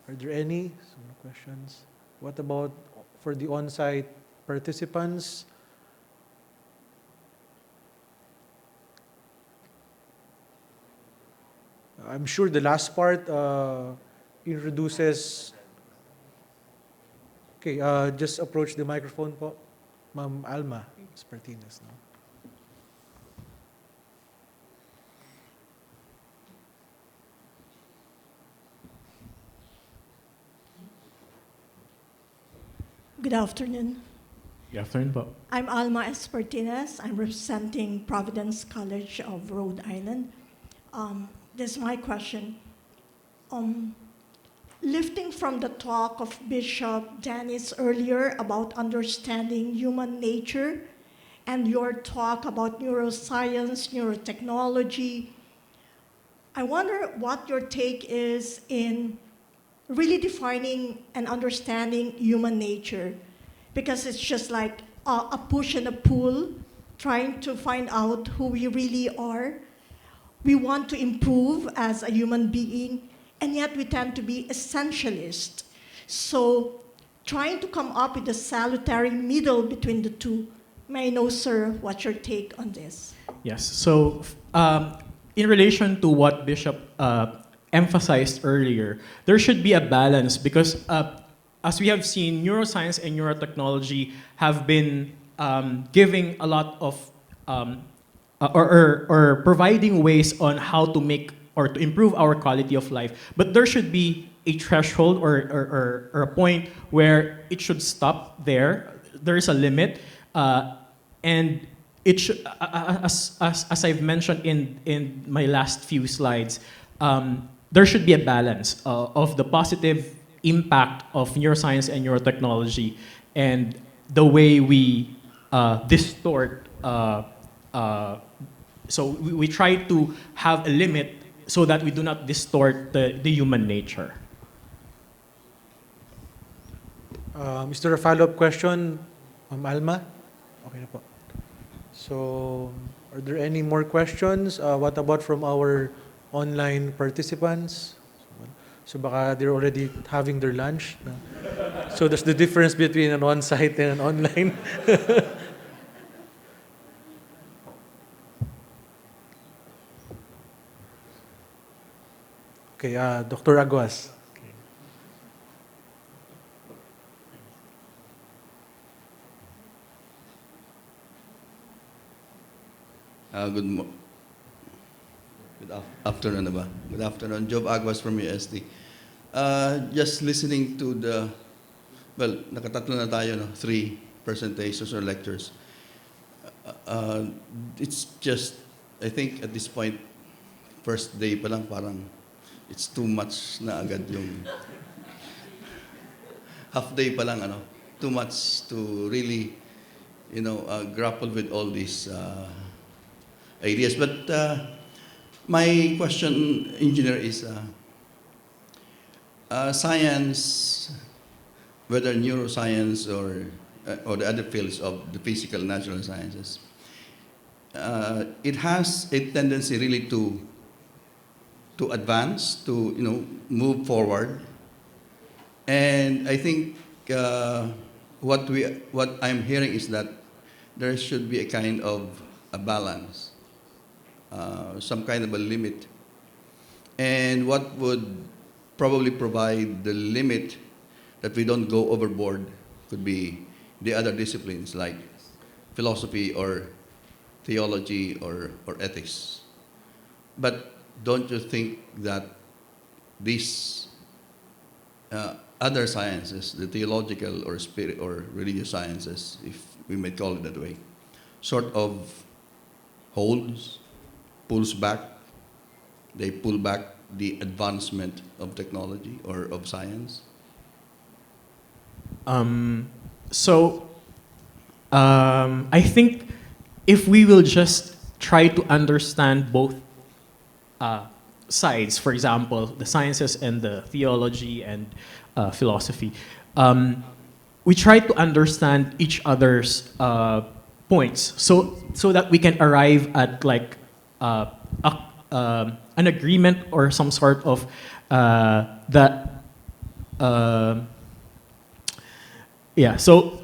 there any? Some questions. What about for the on-site participants? I'm sure the last part introduces. Okay, just approach the microphone po. Ma'am Alma Martinez. No? Good afternoon. Good afternoon po. I'm Alma Martinez. I'm representing Providence College of Rhode Island. This is my question. Lifting from the talk of Bishop Dennis earlier about understanding human nature, and your talk about neuroscience, neurotechnology. I wonder what your take is in really defining and understanding human nature, because it's just like a push and a pull, trying to find out who we really are. We want to improve as a human being, and yet we tend to be essentialist. So trying to come up with a salutary middle between the two. May I know, sir, what's your take on this? Yes. So, in relation to what Bishop emphasized earlier, there should be a balance because, as we have seen, neuroscience and neurotechnology have been giving a lot of or providing ways on how to make or to improve our quality of life. But there should be a threshold or a point where it should stop there. There is a limit, and it should, as I've mentioned in my last few slides, there should be a balance of the positive impact of neuroscience and neurotechnology and the way we distort. So we try to have a limit so that we do not distort the human nature. Mr. A follow-up question, Ma'am Alma? Okay na po. So, are there any more questions? What about from our online participants? So baka they're already having their lunch. No? So that's the difference between an on-site and an online. Okay, Dr. Aguas. Good afternoon, ba? Good afternoon. Job Aguas from USD. Just listening to the, well, nakatatlo na tayo, no? 3 presentations or lectures. It's just, I think at this point, first day pa lang parang it's too much na agad yung half day pa lang, ano, too much to really, grapple with all these ideas. But my question, engineer, is science, whether neuroscience or the other fields of the physical natural sciences, it has a tendency really to advance, to move forward, and I think what I'm hearing is that there should be a kind of a balance, some kind of a limit, and what would probably provide the limit that we don't go overboard could be the other disciplines like philosophy or theology or ethics. But don't you think that these other sciences, the theological or spirit or religious sciences, if we may call it that way, sort of pulls back, they pull back the advancement of technology or of science? I think if we will just try to understand both sides, for example, the sciences and the theology and philosophy, we try to understand each other's points so that we can arrive at like an agreement or some sort of so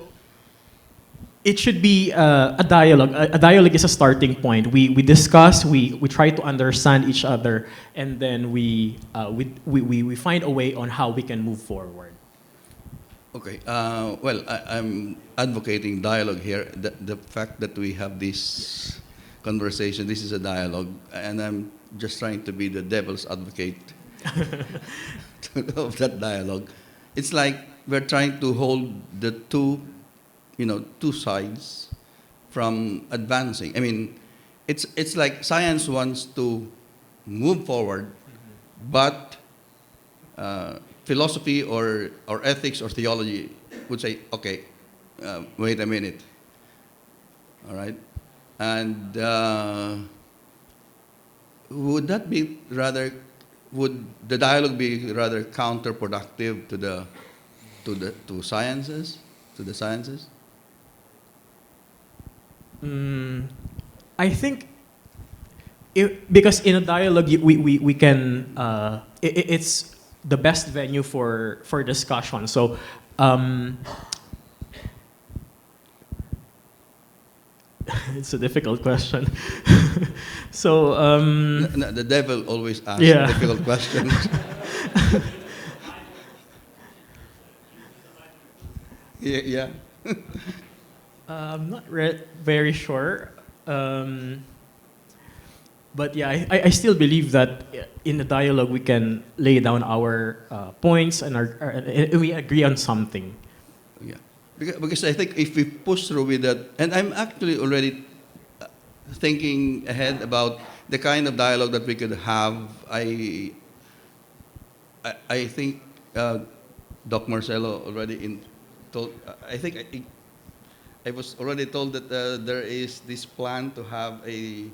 it should be a dialogue. A dialogue is a starting point. We discuss, we try to understand each other, and then we find a way on how we can move forward. Okay. Well, I'm advocating dialogue here. The fact that we have this conversation, this is a dialogue, and I'm just trying to be the devil's advocate of that dialogue. It's like we're trying to hold the two sides from advancing. I mean, it's like science wants to move forward, but philosophy or ethics or theology would say, okay, wait a minute. all right? And would that be rather, would the dialogue be rather counterproductive to the sciences, to the sciences? I think because in a dialogue we can it's the best venue for discussion. So it's a difficult question. So The devil always asks Yeah. difficult questions. Yeah. I'm not very sure. But yeah, I still believe that in the dialogue we can lay down our points and we agree on something. Yeah, because I think if we push through with that, and I'm actually already thinking ahead about the kind of dialogue that we could have. I think Doc Marcelo already told. I think I was already told that there is this plan to have a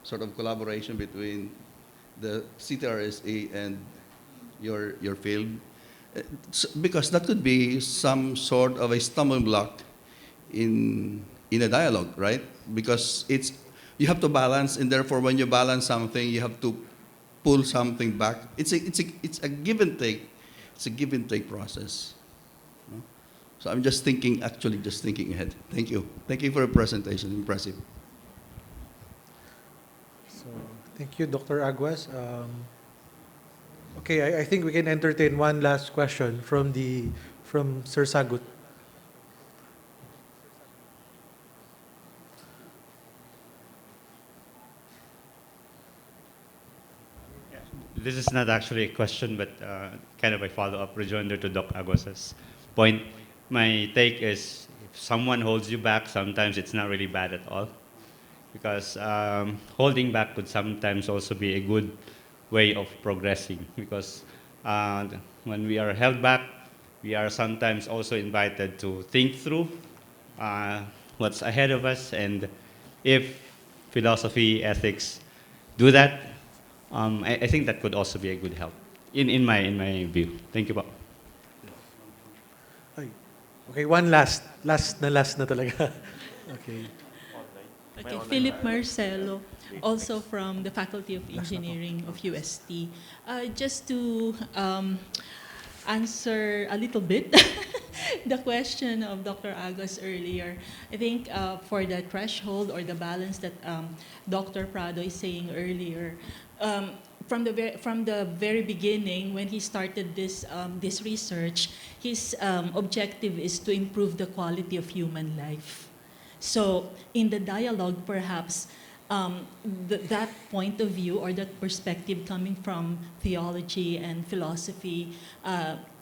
sort of collaboration between the CTRSA and your field. Because that could be some sort of a stumbling block in a dialogue, right? Because you have to balance, and therefore when you balance something, you have to pull something back. It's a give and take. It's a give and take process. No? So I'm just thinking ahead. Thank you. Thank you for your presentation. Impressive. So, thank you, Dr. Aguas. Okay, I think we can entertain one last question from Sir Sagut. This is not actually a question, but kind of a follow-up rejoinder to Doc Agos's point. My take is, if someone holds you back, sometimes it's not really bad at all. Because holding back could sometimes also be a good way of progressing. Because when we are held back, we are sometimes also invited to think through what's ahead of us. And if philosophy, ethics do that, I think that could also be a good help in my view. Thank you, Bob. Okay, one last na talaga. Okay. Okay, Philip Marcelo, also from the Faculty of Engineering of UST. Just to answer a little bit the question of Dr. Agos earlier, I think for the threshold or the balance that Dr. Prado is saying earlier, from the very beginning, when he started this research, his objective is to improve the quality of human life. So in the dialogue, perhaps that point of view or that perspective coming from theology and philosophy,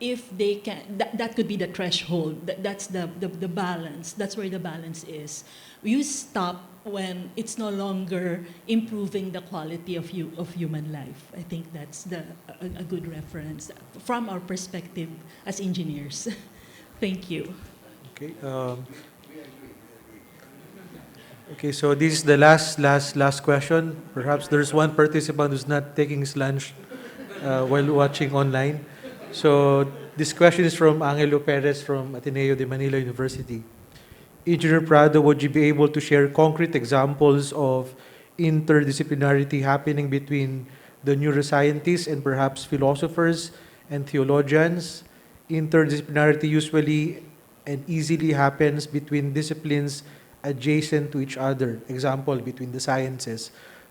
if they can, that could be the threshold. That's the balance. That's where the balance is. You stop when it's no longer improving the quality of human life. I think that's a good reference from our perspective as engineers. Thank you. Okay. Okay, so this is the last question. Perhaps there's one participant who's not taking his lunch while watching online. So this question is from Angelo Perez from Ateneo de Manila University. Engineer Prado, would you be able to share concrete examples of interdisciplinarity happening between the neuroscientists and perhaps philosophers and theologians? Interdisciplinarity usually and easily happens between disciplines adjacent to each other, example, between the sciences.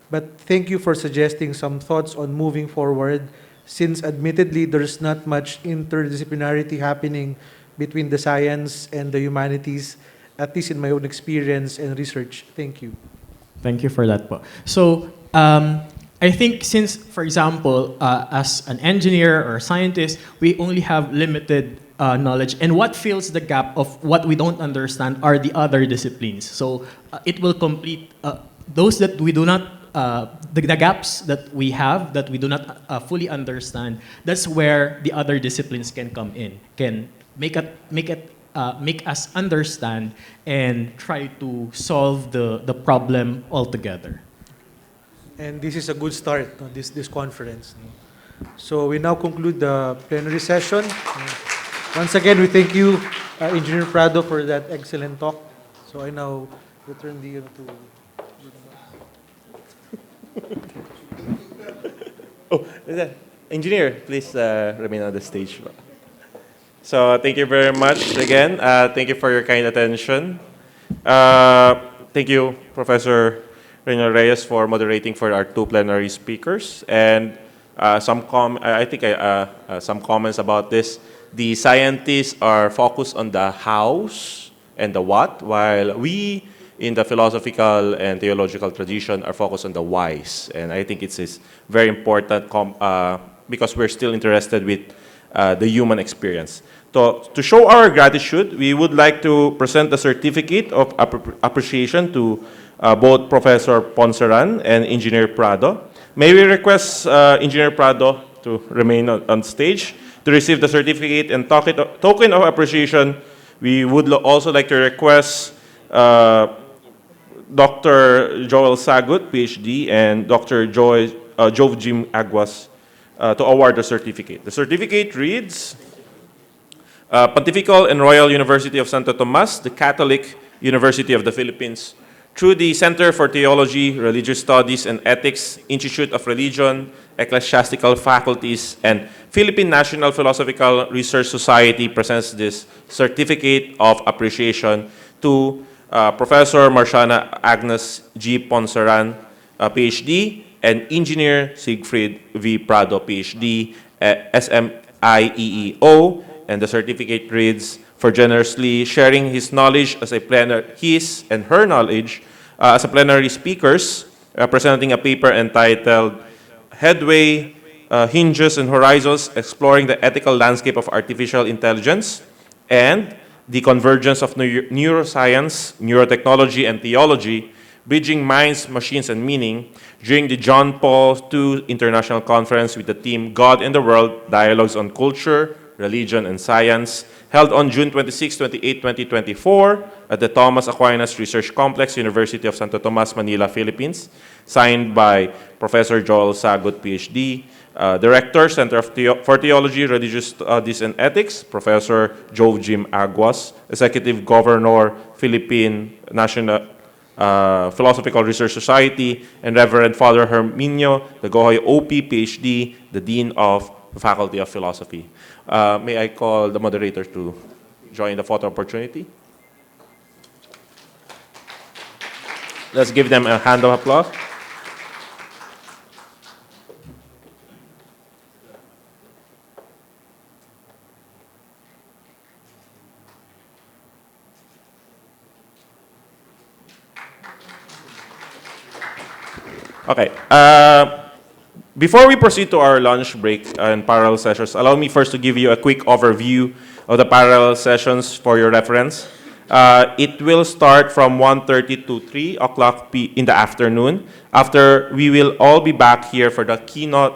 But thank you for suggesting some thoughts on moving forward, since admittedly there's not much interdisciplinarity happening between the science and the humanities, at least in my own experience and research. Thank you. Thank you for that po. So I think since, for example, as an engineer or scientist, we only have limited knowledge, and what fills the gap of what we don't understand are the other disciplines. So it will complete those that we do not, the gaps that we have that we do not fully understand. That's where the other disciplines can come in, can make it make us understand and try to solve the problem altogether. And this is a good start, no, this conference. No? So we now conclude the plenary session. Once again, we thank you, Engineer Prado, for that excellent talk. So I now return the to... Oh, Engineer, please remain on the stage. So thank you very much again. Thank you for your kind attention. Thank you, Professor Reynal Reyes, for moderating for our two plenary speakers. And some comments about this. The scientists are focused on the hows and the what, while we in the philosophical and theological tradition are focused on the whys. And I think it's very important because we're still interested with the human experience. To show our gratitude, we would like to present the certificate of appreciation to both Professor Ponsaran and Engineer Prado. May we request Engineer Prado to remain on stage to receive the certificate and token of appreciation. We would also like to request Dr. Joel Sagut, PhD, and Dr. Jove Jim Aguas to award the certificate. The certificate reads, Pontifical and Royal University of Santo Tomas, the Catholic University of the Philippines, through the Center for Theology, Religious Studies, and Ethics, Institute of Religion, Ecclesiastical Faculties, and Philippine National Philosophical Research Society presents this certificate of appreciation to Professor Marciana Agnes G. Ponsaran, PhD, and Engineer Seigfred V. Prado, PhD, SMIEEo, and the certificate reads, for generously sharing his knowledge as a his and her knowledge as a plenary speakers, presenting a paper entitled Headways, Hinges and Horizons, Exploring the Ethical Landscape of Artificial Intelligence, and the Convergence of Neuroscience, Neurotechnology, and Theology, Bridging Minds, Machines, and Meaning, during the John Paul II International Conference with the theme God and the World, Dialogues on Culture, Religion, and Science, held on June 26, 28, 2024 at the Thomas Aquinas Research Complex, University of Santo Tomas, Manila, Philippines, signed by Professor Joel Sagut, PhD, Director, Center for Theology, Religious Studies, and Ethics, Professor Jove Jim Aguas, Executive Governor, Philippine National Philosophical Research Society, and Reverend Father Herminio Dagohoy, OP, PhD, the Dean of the Faculty of Philosophy. May I call the moderator to join the photo opportunity? Let's give them a hand of applause. Okay. Before we proceed to our lunch break and parallel sessions, allow me first to give you a quick overview of the parallel sessions for your reference. It will start from 1:30 to 3 o'clock in the afternoon. After, we will all be back here for the keynote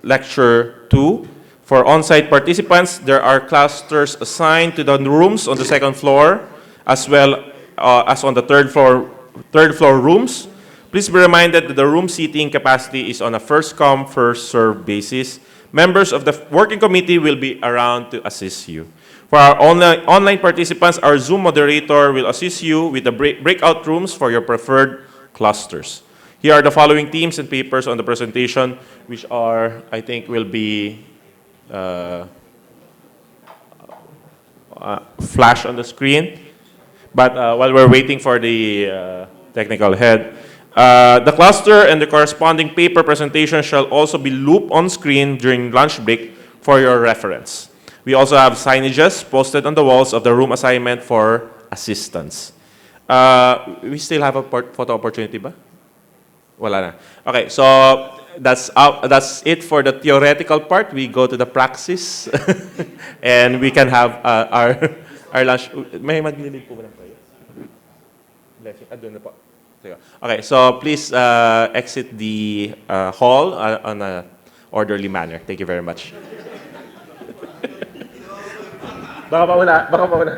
lecture 2. For on-site participants, there are clusters assigned to the rooms on the second floor, as well as on the third floor rooms. Please be reminded that the room seating capacity is on a first-come, first-served basis. Members of the working committee will be around to assist you. For our online participants, our Zoom moderator will assist you with the breakout rooms for your preferred clusters. Here are the following themes and papers on the presentation, which are, I think, will be flash on the screen. But while we're waiting for the technical head, the cluster and the corresponding paper presentation shall also be looped on screen during lunch break for your reference. We also have signages posted on the walls of the room assignment for assistance. We still have a photo opportunity ba? Wala na. Okay, so that's it for the theoretical part. We go to the praxis and we can have our lunch. May maglilid po ba ng prayer? Blessing. Doon na po. Okay, so please exit the hall on an orderly manner. Thank you very much. Baka mauna.